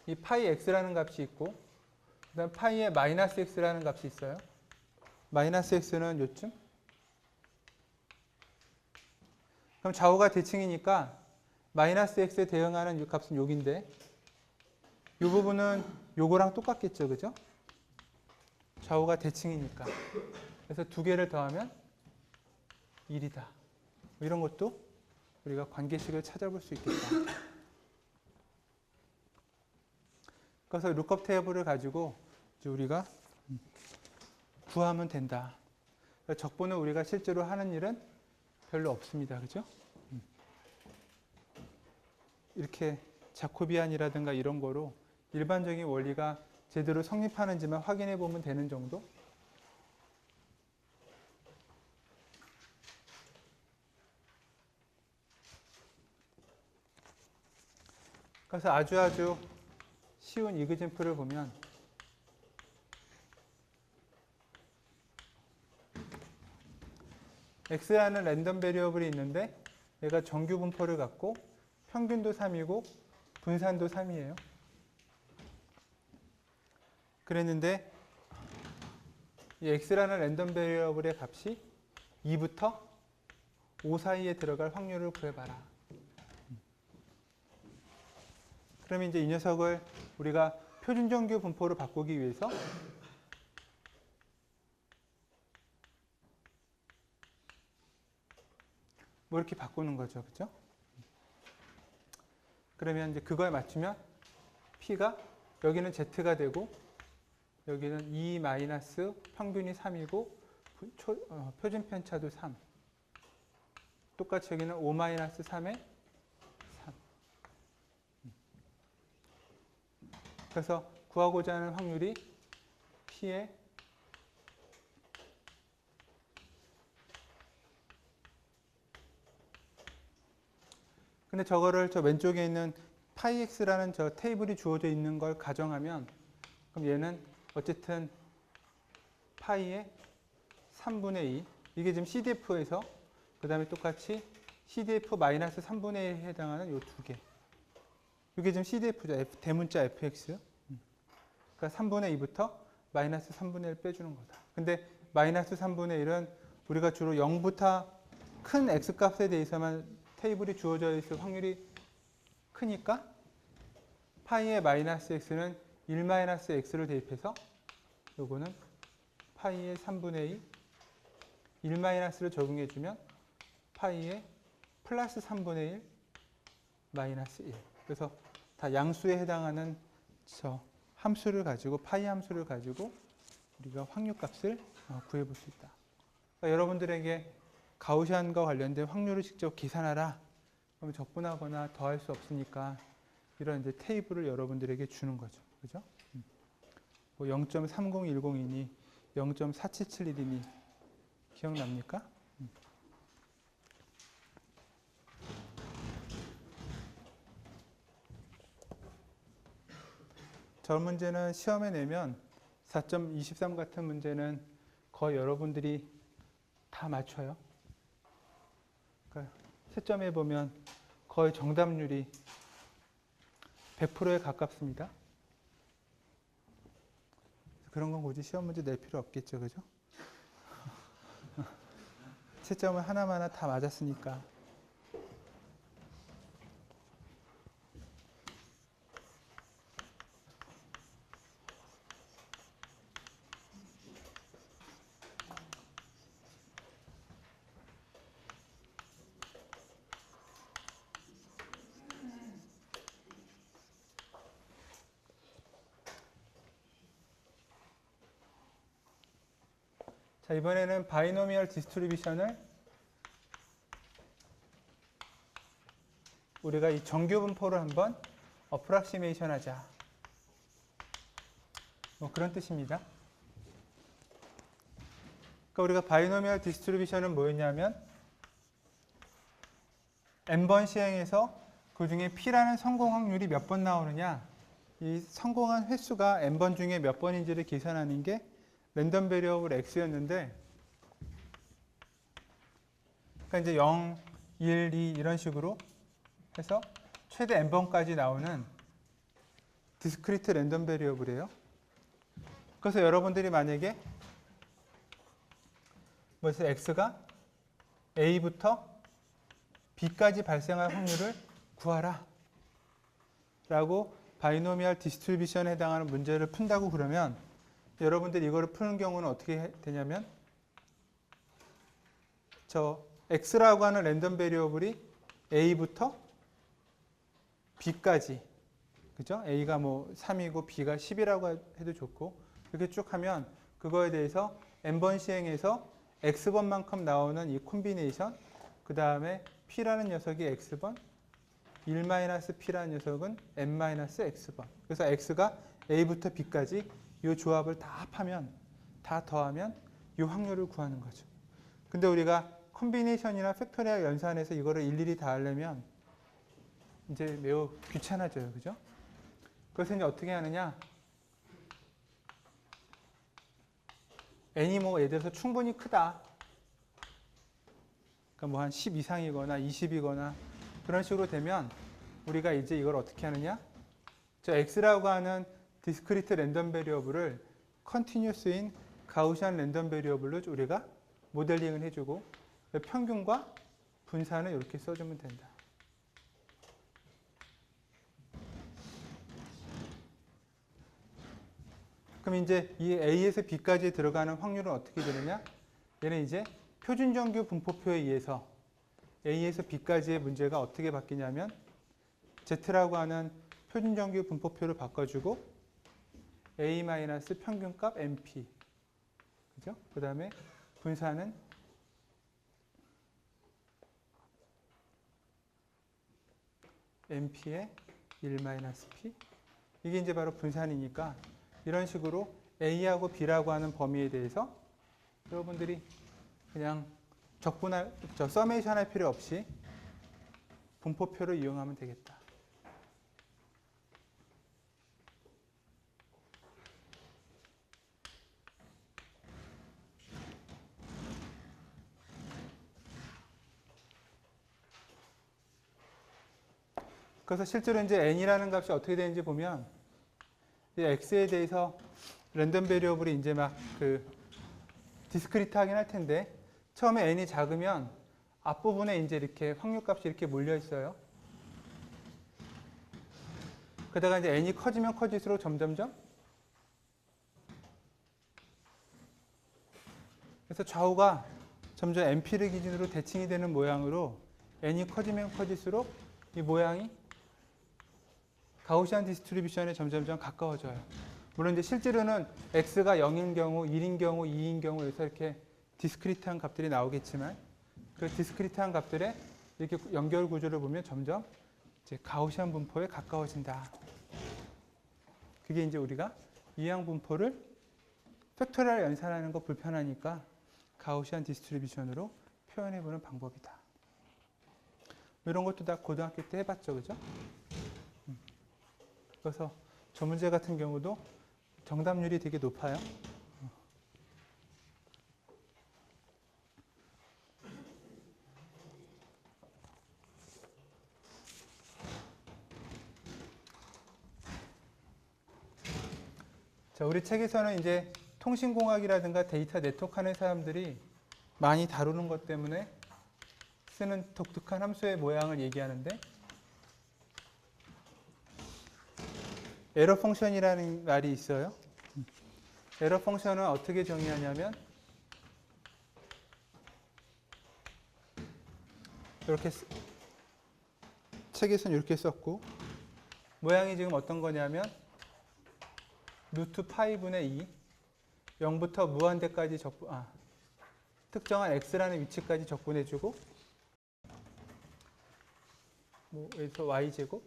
이 파이 x라는 값이 있고 그 다음 파이에 마이너스 x라는 값이 있어요. 마이너스 x는 요쯤 그럼 좌우가 대칭이니까 마이너스 x에 대응하는 이 값은 여기인데 이 부분은 요거랑 똑같겠죠. 그죠? 좌우가 대칭이니까 그래서 두 개를 더하면 1이다. 이런 것도 우리가 관계식을 찾아볼 수 있겠다. 그래서 룩업 테이블을 가지고 이제 우리가 구하면 된다. 적분을 우리가 실제로 하는 일은 별로 없습니다. 그죠? 이렇게 자코비안이라든가 이런 거로 일반적인 원리가 제대로 성립하는지만 확인해 보면 되는 정도? 그래서 아주 쉬운 이그젠플을 보면 x라는 랜덤 베리어블이 있는데 얘가 정규 분포를 갖고 평균도 3이고 분산도 3이에요. 그랬는데 이 x라는 랜덤 베리어블의 값이 2부터 5 사이에 들어갈 확률을 구해봐라. 그러면 이제 이 녀석을 우리가 표준정규 분포로 바꾸기 위해서 뭐 이렇게 바꾸는 거죠. 그죠? 그러면 이제 그거에 맞추면 P가 여기는 Z가 되고 여기는 2 마이너스 평균이 3이고 표준 편차도 3. 똑같이 여기는 5 마이너스 3에 3. 그래서 구하고자 하는 확률이 P의 근데 저거를 저 왼쪽에 있는 파이 x라는 저 테이블이 주어져 있는 걸 가정하면 그럼 얘는 어쨌든 파이의 3분의 2 이게 지금 CDF에서 그 다음에 똑같이 CDF-3분의 1에 해당하는 요 두 개 이게 지금 CDF죠. 대문자 fx 그러니까 3분의 2부터 마이너스 3분의 1 빼주는 거다. 근데 마이너스 3분의 1은 우리가 주로 0부터 큰 x값에 대해서만 테이블이 주어져 있을 확률이 크니까 파이의 마이너스 x는 1 마이너스 x를 대입해서 요거는 파이의 3분의 2 1 마이너스를 적용해주면 파이의 플러스 3분의 1 마이너스 1 그래서 다 양수에 해당하는 저 함수를 가지고 파이 함수를 가지고 우리가 확률값을 구해볼 수 있다. 그러니까 여러분들에게 가우시안과 관련된 확률을 직접 계산하라. 그러면 적분하거나 더할 수 없으니까 이런 이제 테이블을 여러분들에게 주는 거죠. 그죠? 뭐 0.30102니 0.4771이니 기억납니까? 저 문제는 시험에 내면 4.23 같은 문제는 거의 여러분들이 다 맞춰요. 그러니까 채점해 보면 거의 정답률이 100%에 가깝습니다. 그런 건 굳이 시험 문제 낼 필요 없겠죠, 그죠? 채점을 하나마나 다 맞았으니까. 자, 이번에는 바이노미얼 디스트리뷰션을 우리가 이 정규 분포를 한번 어프락시메이션 하자. 뭐 그런 뜻입니다. 그러니까 우리가 바이노미얼 디스트리뷰션은 뭐였냐면 n번 시행해서 그 중에 P라는 성공 확률이 몇 번 나오느냐 이 성공한 횟수가 n번 중에 몇 번인지를 계산하는 게 랜덤 베리어블 x였는데 그러니까 이제 0, 1, 2 이런 식으로 해서 최대 n번까지 나오는 디스크리트 랜덤 베리어블이에요. 그래서 여러분들이 만약에 그래서 x가 a부터 b까지 발생할 확률을 구하라 라고 바이노미얼 디스트리뷰션에 해당하는 문제를 푼다고 그러면 여러분들이 이거를 푸는 경우는 어떻게 되냐면 저 x라고 하는 랜덤 베리어블이 a부터 b까지 그죠? a가 뭐 3이고 b가 10이라고 해도 좋고 이렇게 쭉 하면 그거에 대해서 n번 시행해서 x번만큼 나오는 이 콤비네이션 그 다음에 p라는 녀석이 x번 1-p라는 녀석은 n-x번 그래서 x가 a부터 b까지 이 조합을 다 합하면 다 더하면 이 확률을 구하는 거죠. 근데 우리가 콤비네이션이나 팩토리얼 연산해서 이거를 일일이 다 하려면 이제 매우 귀찮아져요. 그죠? 그래서 이제 어떻게 하느냐? n이 뭐 예를 들어서 충분히 크다. 그러니까 뭐 한 10 이상이거나 20이거나 그런 식으로 되면 우리가 이제 이걸 어떻게 하느냐? 저 x라고 하는 디스크리트 랜덤 베리어블을 컨티뉴스인 가우시안 랜덤 베리어블로 우리가 모델링을 해주고 평균과 분산을 이렇게 써주면 된다. 그럼 이제 이 A에서 B까지 들어가는 확률은 어떻게 되느냐? 얘는 이제 표준정규 분포표에 의해서 A에서 B까지의 문제가 어떻게 바뀌냐면 Z라고 하는 표준정규 분포표를 바꿔주고 A- 평균값 NP, 그죠? 그 다음에 분산은 NP의 1-P. 이게 이제 바로 분산이니까 이런 식으로 A하고 B라고 하는 범위에 대해서 여러분들이 그냥 서메이션 할 필요 없이 분포표를 이용하면 되겠다. 그래서 실제로 이제 n이라는 값이 어떻게 되는지 보면 이 x에 대해서 랜덤 베리어블이 이제 막 디스크리트 하긴 할 텐데 처음에 n이 작으면 앞부분에 이제 이렇게 확률값이 이렇게 몰려 있어요. 그러다가 이제 n이 커지면 커질수록 점점점 그래서 좌우가 점점 np를 기준으로 대칭이 되는 모양으로 n이 커지면 커질수록 이 모양이 가우시안 디스트리뷰션에 점점점 가까워져요. 물론 이제 실제로는 x가 0인 경우, 1인 경우, 2인 경우에서 이렇게 디스크리트한 값들이 나오겠지만 그 디스크리트한 값들의 이렇게 연결 구조를 보면 점점 이제 가우시안 분포에 가까워진다. 그게 이제 우리가 이항 분포를 팩토리얼 연산하는 거 불편하니까 가우시안 디스트리뷰션으로 표현해보는 방법이다. 이런 것도 다 고등학교 때 해봤죠, 그죠? 그래서 저 문제 같은 경우도 정답률이 되게 높아요. 자, 우리 책에서는 이제 통신공학이라든가 데이터 네트워크 하는 사람들이 많이 다루는 것 때문에 쓰는 독특한 함수의 모양을 얘기하는데 에러 펑션이라는 말이 있어요. 에러 펑션은 어떻게 정의하냐면 이렇게 책에서는 이렇게 썼고 모양이 지금 어떤 거냐면 루트 파이분의 2 0부터 무한대까지 특정한 x라는 위치까지 적분해주고 여기서 y제곱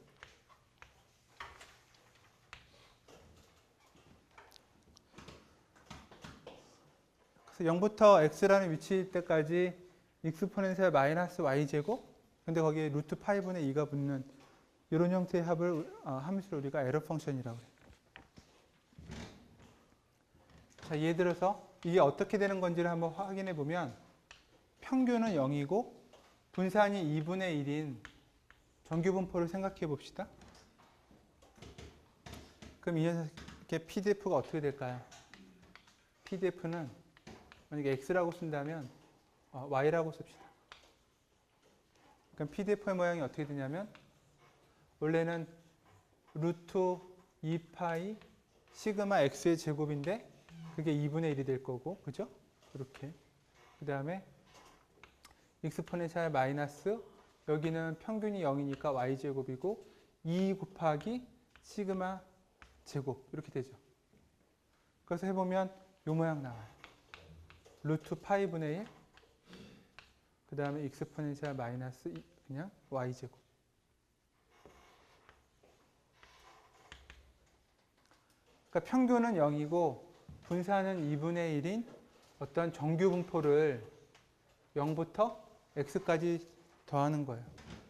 그래서 0부터 x라는 위치일 때까지 익스포넨셜 마이너스 y제곱 근데 거기에 루트 파이분의 2가 붙는 이런 형태의 함수를 우리가 에러 펑션이라고 해요. 자, 예를 들어서 이게 어떻게 되는 건지를 한번 확인해 보면 평균은 0이고 분산이 2분의 1인 정규 분포를 생각해 봅시다. 그럼 이 녀석의 PDF가 어떻게 될까요? PDF는 만약에 X라고 쓴다면 Y라고 씁시다. 그럼 PDF의 모양이 어떻게 되냐면 원래는 루트 2파이 시그마 X의 제곱인데 그게 2분의 1이 될 거고, 그죠? 이렇게. 그 다음에 익스포넨셜 마이너스 여기는 평균이 0이니까 y제곱이고 2 곱하기 시그마 제곱 이렇게 되죠. 그래서 해보면 이 모양 나와요. 루트 파이분의 1 그 다음에 익스포넨셜 마이너스 그냥 y제곱. 그러니까 평균은 0이고 분산은 2분의 1인 어떤 정규 분포를 0부터 x까지 더하는 거예요.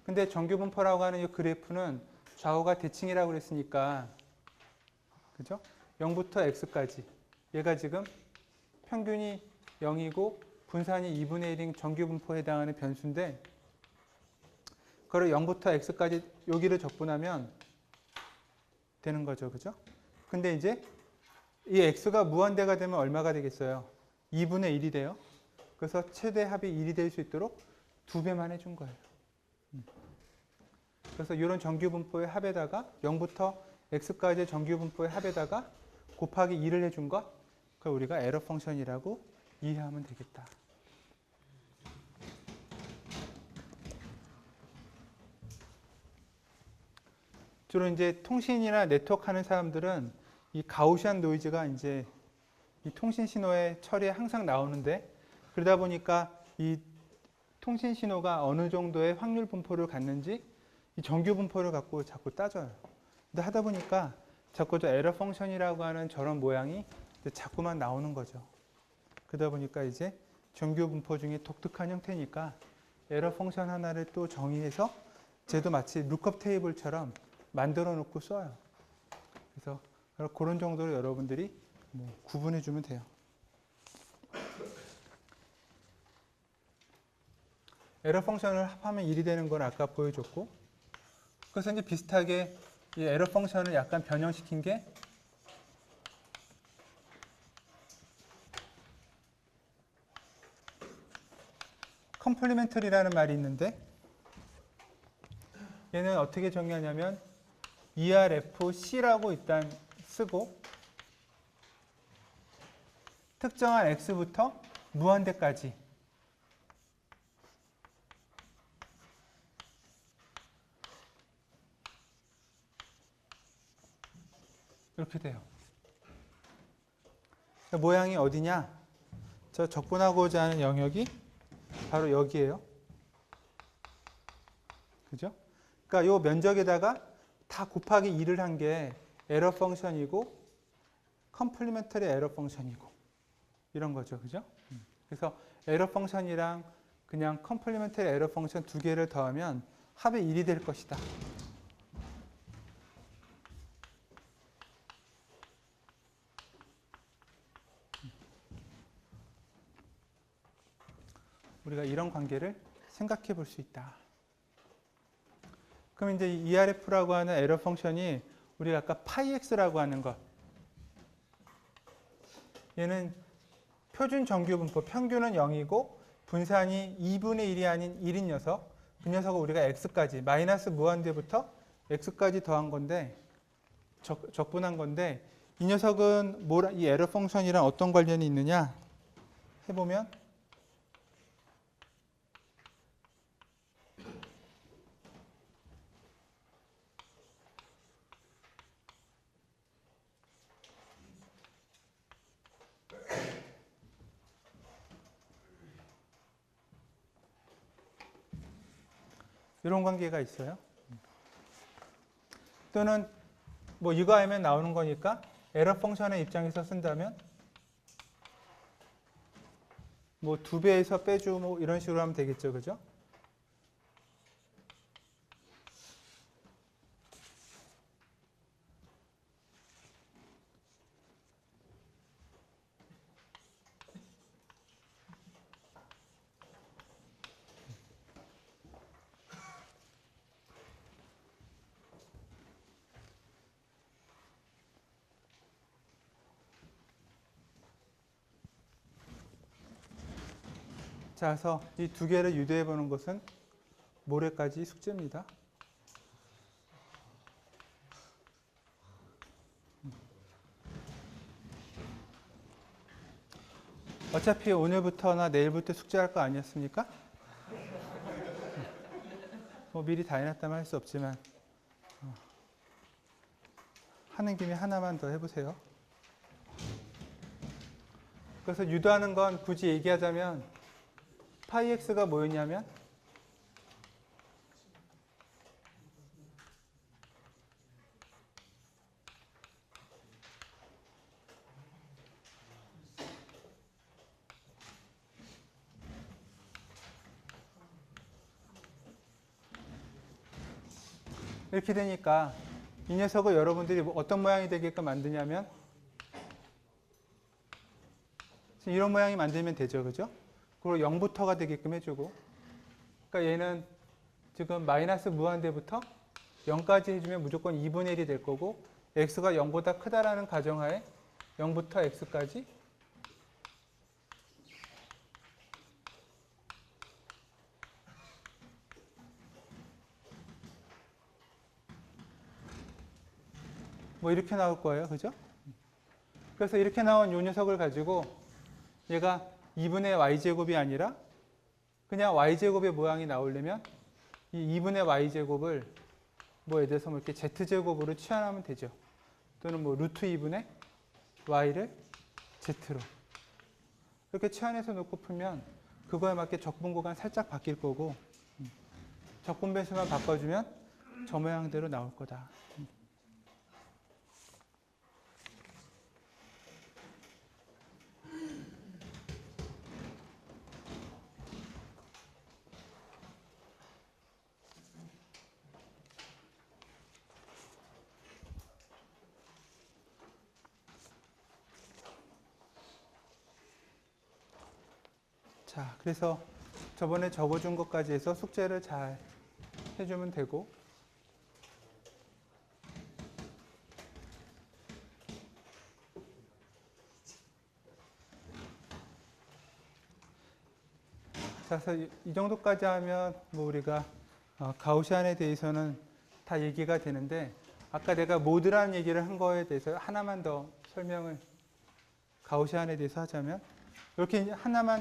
근데 정규 분포라고 하는 이 그래프는 좌우가 대칭이라고 그랬으니까 그죠? 0부터 x까지 얘가 지금 평균이 0이고 분산이 2분의 1인 정규 분포에 해당하는 변수인데 그걸 0부터 x까지 여기를 적분하면 되는 거죠. 그죠? 근데 이제 이 x가 무한대가 되면 얼마가 되겠어요? 2분의 1이 돼요. 그래서 최대 합이 1이 될 수 있도록 2배만 해준 거예요. 그래서 이런 정규분포의 합에다가 0부터 x까지의 정규분포의 합에다가 곱하기 2를 해준 것, 그걸 우리가 에러 펑션이라고 이해하면 되겠다. 주로 이제 통신이나 네트워크 하는 사람들은 이 가우시안 노이즈가 이제 이 통신 신호의 처리에 항상 나오는데, 그러다 보니까 이 통신 신호가 어느 정도의 확률 분포를 갖는지 이 정규 분포를 갖고 자꾸 따져요. 근데 하다 보니까 자꾸 저 에러 펑션이라고 하는 저런 모양이 자꾸만 나오는 거죠. 그러다 보니까 이제 정규 분포 중에 독특한 형태니까 에러 펑션 하나를 또 정의해서 쟤도 마치 룩업 테이블처럼 만들어 놓고 써요. 그래서 그런 정도로 여러분들이 구분해 주면 돼요. 에러 펑션을 합하면 1이 되는 걸 아까 보여줬고, 그래서 이제 비슷하게 이 에러 펑션을 약간 변형시킨 게 컴플리멘터리라는 말이 있는데, 얘는 어떻게 정의하냐면 ERFC라고 일단 쓰고 특정한 x부터 무한대까지 이렇게 돼요. 모양이 어디냐? 저 적분하고자 하는 영역이 바로 여기에요. 그죠? 그러니까 이 면적에다가 다 곱하기 2를 한 게 에러 펑션이고 컴플리멘터리 에러 펑션이고 이런 거죠. 그죠? 그래서 에러 펑션이랑 그냥 컴플리멘터리 에러 펑션 두 개를 더하면 합의 1이 될 것이다. 우리가 이런 관계를 생각해 볼 수 있다. 그럼 이제 이 ERF라고 하는 에러 펑션이 우리가 아까 파이X라고 하는 것, 얘는 표준 정규 분포, 평균은 0이고 분산이 2분의 1이 아닌 1인 녀석, 그 녀석을 우리가 x까지, 마이너스 무한대부터 x까지 더한 건데, 적분한 건데, 이 녀석은 이 에러 펑션이랑 어떤 관련이 있느냐 해보면 이런 관계가 있어요. 또는 뭐 이거 하면 나오는 거니까 에러 펑션의 입장에서 쓴다면 뭐 2배에서 빼주 뭐 이런 식으로 하면 되겠죠. 그죠? 자, 그래서 이 두 개를 유도해 보는 것은 모레까지 숙제입니다. 어차피 오늘부터나 내일부터 숙제할 거 아니었습니까? 뭐 미리 다 해놨다면 할 수 없지만 하는 김에 하나만 더 해보세요. 그래서 유도하는 건 굳이 얘기하자면 파이 x가 뭐였냐면 이렇게 되니까 이 녀석을 여러분들이 어떤 모양이 되게끔 만드냐면 이런 모양이 만들면 되죠. 그죠? 그리고 0부터가 되게끔 해주고, 그러니까 얘는 지금 마이너스 무한대부터 0까지 해주면 무조건 2분의 1이 될 거고 x가 0보다 크다라는 가정하에 0부터 x까지 뭐 이렇게 나올 거예요. 그죠? 그래서 이렇게 나온 요 녀석을 가지고 얘가 2분의 y제곱이 아니라 그냥 y제곱의 모양이 나오려면 이 2분의 y제곱을 뭐 예를 들어서 뭐 이렇게 z제곱으로 치환하면 되죠. 또는 뭐 루트 2분의 y를 z로 이렇게 치환해서 놓고 풀면 그거에 맞게 적분구간 살짝 바뀔 거고 적분배수만 바꿔주면 저 모양대로 나올 거다. 자, 그래서 저번에 적어준 것까지 해서 숙제를 잘 해주면 되고 자, 그래서 이 정도까지 하면 뭐 우리가 가우시안에 대해서는 다 얘기가 되는데 아까 내가 모드라는 얘기를 한 거에 대해서 하나만 더 설명을 가우시안에 대해서 하자면 이렇게 하나만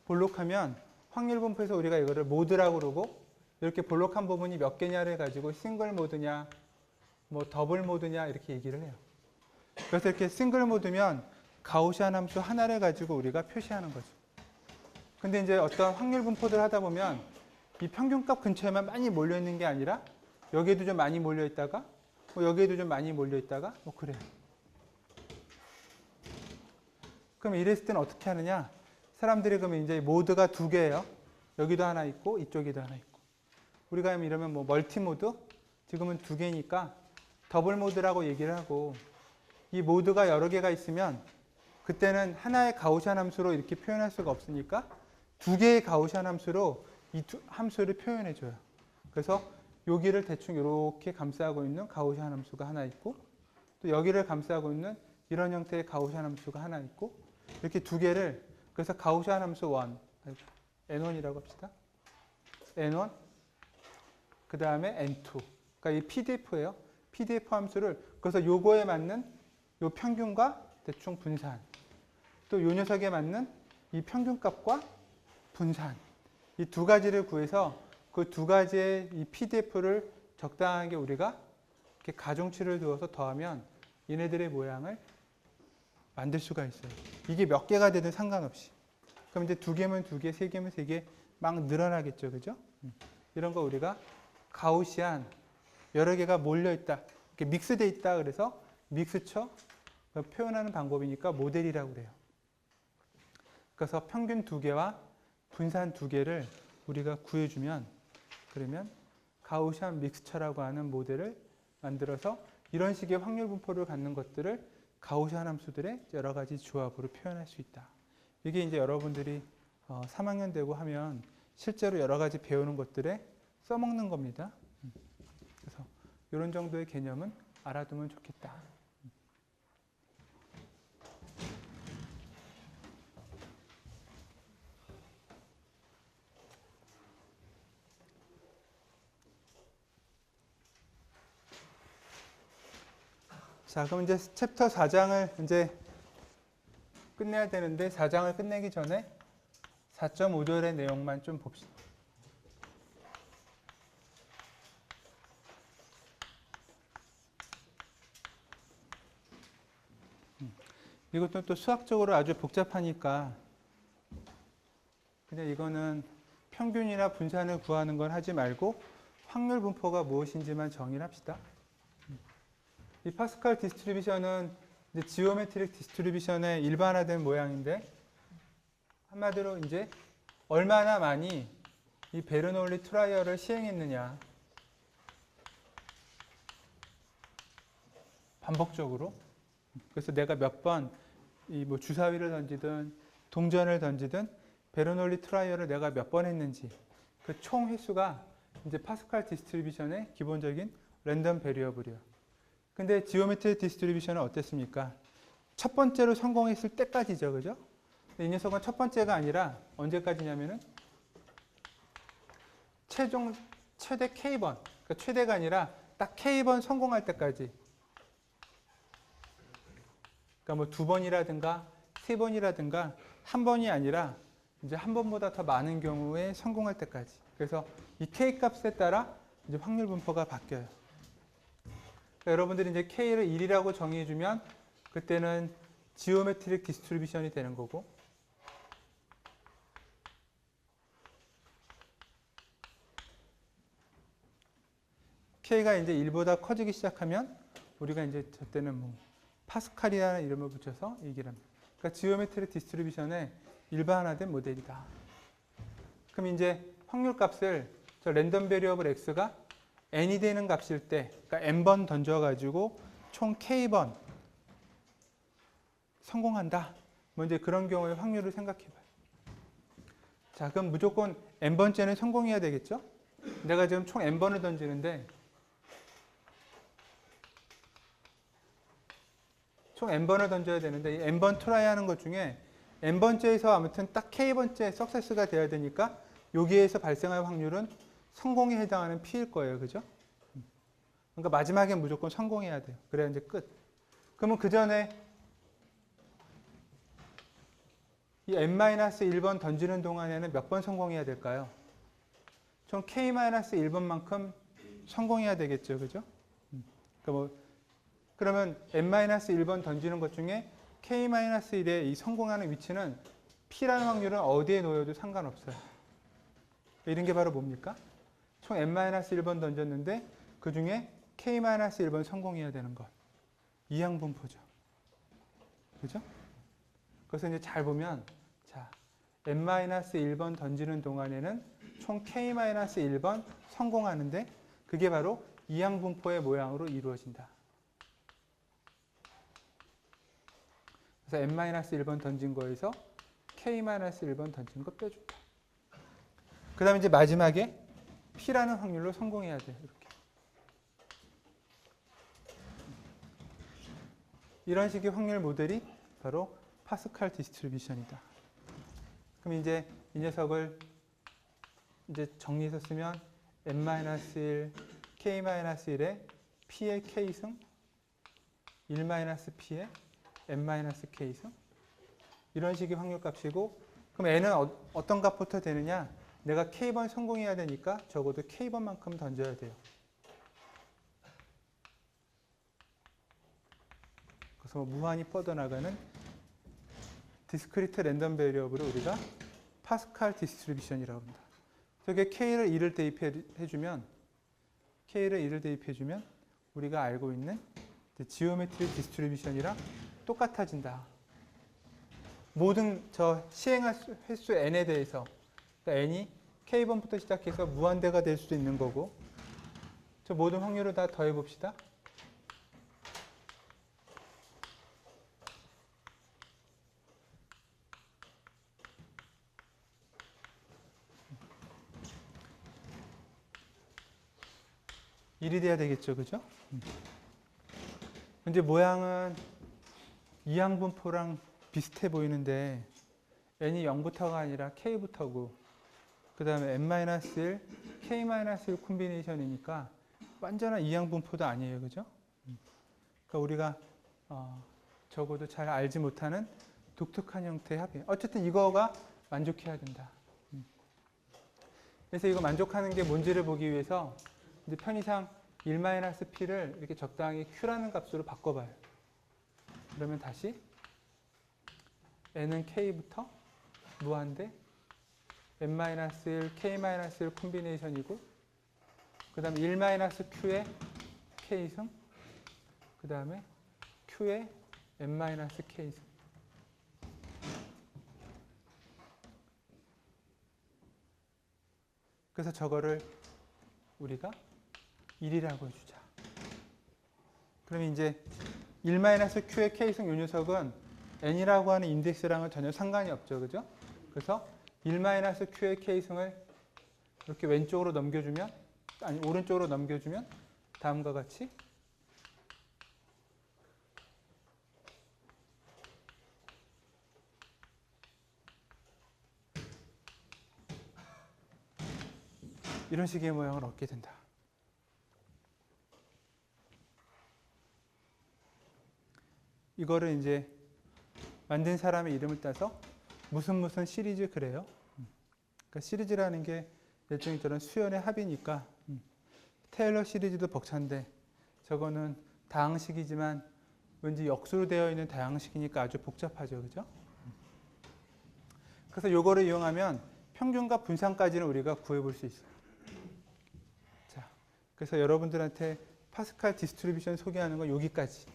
볼록하면 확률분포에서 우리가 이거를 모드라고 그러고 이렇게 볼록한 부분이 몇 개냐를 가지고 싱글 모드냐 뭐 더블 모드냐 이렇게 얘기를 해요. 그래서 이렇게 싱글 모드면 가우시안 함수 하나를 가지고 우리가 표시하는 거죠. 근데 이제 어떤 확률 분포들 하다 보면 이 평균값 근처에만 많이 몰려 있는 게 아니라 여기에도 좀 많이 몰려 있다가 뭐 여기에도 좀 많이 몰려 있다가 뭐 그래요. 그럼 이랬을 때는 어떻게 하느냐? 사람들이 그러면 이제 모드가 두 개예요. 여기도 하나 있고 이쪽에도 하나 있고. 우리가 이러면 뭐 멀티 모드 지금은 두 개니까 더블 모드라고 얘기를 하고 이 모드가 여러 개가 있으면 그때는 하나의 가우시안 함수로 이렇게 표현할 수가 없으니까 두 개의 가우시안 함수로 이 두 함수를 표현해 줘요. 그래서 여기를 대충 이렇게 감싸고 있는 가우시안 함수가 하나 있고 또 여기를 감싸고 있는 이런 형태의 가우시안 함수가 하나 있고 이렇게 두 개를 그래서 가우시안 함수 1, N1이라고 합시다. N1, 그 다음에 N2. 그러니까 이 PDF예요. PDF 함수를 그래서 요거에 맞는 요 평균과 대충 분산. 또 요 녀석에 맞는 이 평균값과 분산. 이 두 가지를 구해서 그 두 가지의 이 PDF를 적당하게 우리가 이렇게 가중치를 두어서 더하면 얘네들의 모양을 만들 수가 있어요. 이게 몇 개가 되든 상관없이. 그럼 이제 두 개면 두 개, 세 개면 세 개 막 늘어나겠죠. 그죠? 이런 거 우리가 가우시안 여러 개가 몰려 있다. 이렇게 믹스돼 있다. 그래서 믹스처 표현하는 방법이니까 모델이라고 그래요. 그래서 평균 두 개와 분산 두 개를 우리가 구해주면 그러면 가우시안 믹스처라고 하는 모델을 만들어서 이런 식의 확률 분포를 갖는 것들을 가우시안 함수들의 여러 가지 조합으로 표현할 수 있다. 이게 이제 여러분들이 3학년 되고 하면 실제로 여러 가지 배우는 것들에 써먹는 겁니다. 그래서 이런 정도의 개념은 알아두면 좋겠다. 자, 그럼 이제 챕터 4장을 이제 끝내야 되는데 4장을 끝내기 전에 4.5절의 내용만 좀 봅시다. 이것도 또 수학적으로 아주 복잡하니까 그냥 이거는 평균이나 분산을 구하는 건 하지 말고 확률 분포가 무엇인지만 정의를 합시다. 이 파스칼 디스트리뷰션은 이제 지오메트릭 디스트리뷰션의 일반화된 모양인데 한마디로 이제 얼마나 많이 이 베르놀리 트라이얼을 시행했느냐 반복적으로 그래서 내가 몇 번 이 뭐 주사위를 던지든 동전을 던지든 베르놀리 트라이얼을 내가 몇 번 했는지 그 총 횟수가 이제 파스칼 디스트리뷰션의 기본적인 랜덤 베리어블이에요. 근데 지오메트릭 디스트리뷰션은 어땠습니까? 첫 번째로 성공했을 때까지죠, 그죠? 근데 이 녀석은 첫 번째가 아니라 언제까지냐면은 최대 K번, 그러니까 최대가 아니라 딱 K번 성공할 때까지. 그러니까 뭐 2번이라든가 3번이라든가 한 번이 아니라 이제 한 번보다 더 많은 경우에 성공할 때까지. 그래서 이 K 값에 따라 이제 확률 분포가 바뀌어요. 그러니까 여러분들이 이제 K를 1이라고 정의해주면 그때는 지오메트릭 디스트리뷰션이 되는 거고, K가 이제 1보다 커지기 시작하면 우리가 이제 저때는 뭐 파스칼이라는 이름을 붙여서 얘기를 합니다. 그러니까 지오메트릭 디스트리뷰션의 일반화된 모델이다. 그럼 이제 확률 값을 저 랜덤 베리어블 x가 n이 되는 값일 때, 그러니까 n번 던져가지고 총 k번 성공한다. 뭐 이제 그런 경우의 확률을 생각해봐요. 자, 그럼 무조건 n번째는 성공해야 되겠죠? 내가 지금 총 n번을 던지는데 총 n번을 던져야 되는데 이 n번 트라이 하는 것 중에 n번째에서 아무튼 딱 k번째 석세스가 돼야 되니까 여기에서 발생할 확률은 성공에 해당하는 p일 거예요. 그죠? 그러니까 마지막에 무조건 성공해야 돼요. 그래야 이제 끝. 그러면 그 전에 이 n-1번 던지는 동안에는 몇 번 성공해야 될까요? 총 k-1번만큼 성공해야 되겠죠. 그죠? 그러니까 뭐 그러면 n-1번 던지는 것 중에 k-1의 이 성공하는 위치는 p라는 확률은 어디에 놓여도 상관없어요. 이런 게 바로 뭡니까? 총 n-1번 던졌는데 그 중에 k-1번 성공해야 되는 것. 이항분포죠. 그죠? 그래서 이제 잘 보면 자, n-1번 던지는 동안에는 총 k-1번 성공하는데 그게 바로 이항분포의 모양으로 이루어진다. 그래서 n-1번 던진 거에서 k-1번 던진 거 빼준다. 그 다음에 이제 마지막에 p라는 확률로 성공해야 돼요. 이렇게. 이런 식의 확률 모델이 바로 파스칼 디스트리뷰션이다. 그럼 이제 이 녀석을 이제 정리해서 쓰면 n-1, k-1의 p의 k승, 1-p의 n-k승 이런 식의 확률 값이고, 그럼 n은 어떤 값부터 되느냐? 내가 k번 성공해야 되니까 적어도 k번만큼 던져야 돼요. 그래서 무한히 뻗어나가는 디스크리트 랜덤 베리어블을 우리가 파스칼 디스트리뷰션이라고 합니다. 저게 k를 1을 대입해주면 우리가 알고 있는 지오메트릭 디스트리뷰션이랑 똑같아진다. 모든 저 시행할 횟수 n에 대해서 그러니까 n이 k번부터 시작해서 무한대가 될 수도 있는 거고, 저 모든 확률을 다 더해봅시다. 일이 돼야 되겠죠, 그죠? 이제 모양은 이항분포랑 비슷해 보이는데 n이 0부터가 아니라 k부터고, 그 다음에 n-1, k-1 콤비네이션이니까 완전한 이항분포도 아니에요, 그죠? 그러니까 우리가 적어도 잘 알지 못하는 독특한 형태의 합이에요. 어쨌든 이거가 만족해야 된다. 그래서 이거 만족하는 게 뭔지를 보기 위해서 이제 편의상 1-p를 이렇게 적당히 q라는 값으로 바꿔봐요. 그러면 다시 n은 k부터 무한대 n-1, k-1 콤비네이션이고, 그 다음에 1-q의 k승, 그 다음에 q의 n-k승. 그래서 저거를 우리가 1이라고 해주자. 그럼 이제 1-q의 k승 요 녀석은 n이라고 하는 인덱스랑은 전혀 상관이 없죠. 그죠? 그래서 1-q의 k승을 이렇게 왼쪽으로 넘겨주면 아니 오른쪽으로 넘겨주면 다음과 같이 이런 식의 모양을 얻게 된다. 이거를 이제 만든 사람의 이름을 따서 무슨 시리즈 그래요. 그러니까 시리즈라는 게 일종의 저런 수연의 합이니까 테일러 시리즈도 벅찬데 저거는 다항식이지만 왠지 역수로 되어 있는 다항식이니까 아주 복잡하죠. 그죠? 그래서 요거를 이용하면 평균과 분산까지는 우리가 구해볼 수 있어요. 자, 그래서 여러분들한테 파스칼 디스트리뷰션 소개하는 건 여기까지.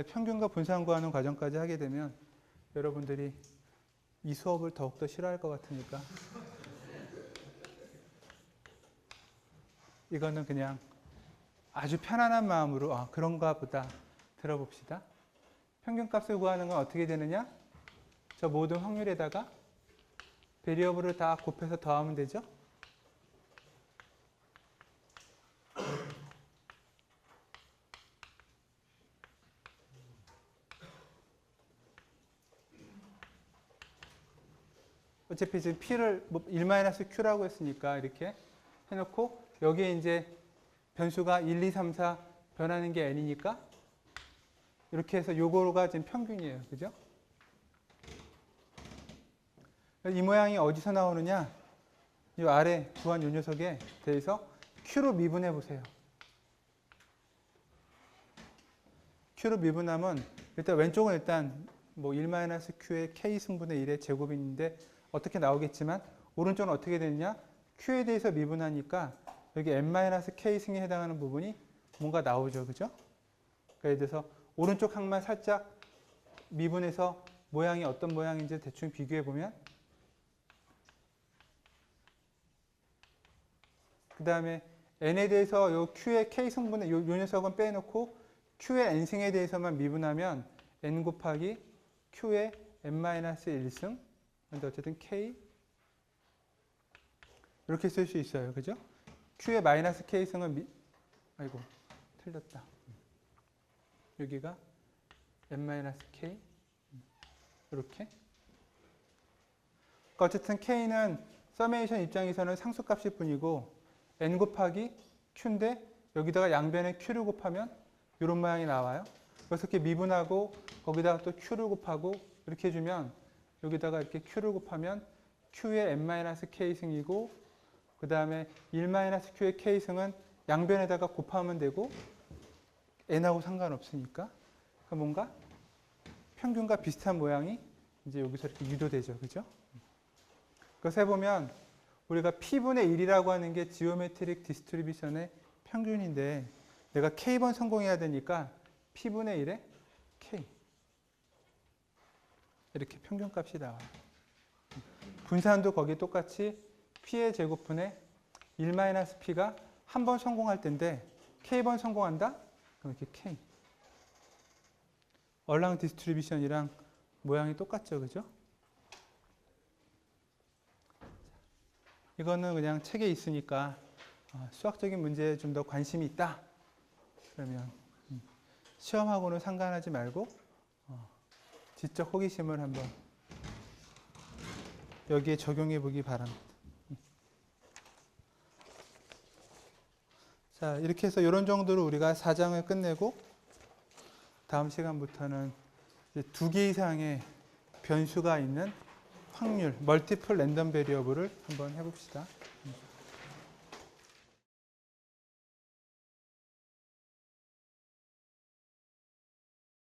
평균과 분산 구하는 과정까지 하게 되면 여러분들이 이 수업을 더욱더 싫어할 것 같으니까 이거는 그냥 아주 편안한 마음으로 그런가 보다 들어봅시다. 평균값을 구하는 건 어떻게 되느냐? 저 모든 확률에다가 베리어블을 다 곱해서 더하면 되죠. 어차피 지금 P를 1-Q라고 했으니까 이렇게 해놓고 여기에 이제 변수가 1, 2, 3, 4 변하는 게 n이니까 이렇게 해서 요거가 지금 평균이에요. 그죠? 이 모양이 어디서 나오느냐? 이 아래 구한 요 녀석에 대해서 Q로 미분해 보세요. Q로 미분하면 일단 왼쪽은 일단 1-Q의 K 승분의 1의 제곱인데 어떻게 나오겠지만 오른쪽은 어떻게 되느냐? Q에 대해서 미분하니까 여기 n-K 승에 해당하는 부분이 뭔가 나오죠. 그죠? 그러니까 예를 들어서 오른쪽 항만 살짝 미분해서 모양이 어떤 모양인지 대충 비교해 보면 그 다음에 n에 대해서 요 Q의 K 승분의 요 녀석은 빼놓고 Q의 n승에 대해서만 미분하면 n 곱하기 Q의 n-1승 근데 어쨌든 K 이렇게 쓸 수 있어요. 그죠? Q의 마이너스 K승은 아이고 틀렸다. 여기가 n-K 이렇게 그러니까 어쨌든 K는 서메이션 입장에서는 상수값일 뿐이고 n 곱하기 Q인데 여기다가 양변에 Q를 곱하면 이런 모양이 나와요. 그래서 이렇게 미분하고 거기다가 또 Q를 곱하고 이렇게 해주면 여기다가 이렇게 Q를 곱하면 Q의 n-K 승이고 그 다음에 1-Q의 K승은 양변에다가 곱하면 되고 n하고 상관없으니까 그러니까 뭔가 평균과 비슷한 모양이 이제 여기서 이렇게 유도되죠. 그죠? 그래서 해보면 우리가 P분의 1이라고 하는 게 지오메트릭 디스트리뷰션의 평균인데 내가 K번 성공해야 되니까 P분의 1에 K 이렇게 평균값이 나와요. 분산도 거기 똑같이 P의 제곱분의 1-P가 한 번 성공할 때인데 K번 성공한다? 그럼 이렇게 K. 얼랑 디스트리뷰션이랑 모양이 똑같죠. 그죠? 이거는 그냥 책에 있으니까 수학적인 문제에 좀 더 관심이 있다. 그러면 시험하고는 상관하지 말고 지적 호기심을 한번 여기에 적용해 보기 바랍니다. 자, 이렇게 해서 이런 정도로 우리가 4장을 끝내고 다음 시간부터는 이제 2개 이상의 변수가 있는 확률, 멀티플 랜덤 베리어블을 한번 해봅시다.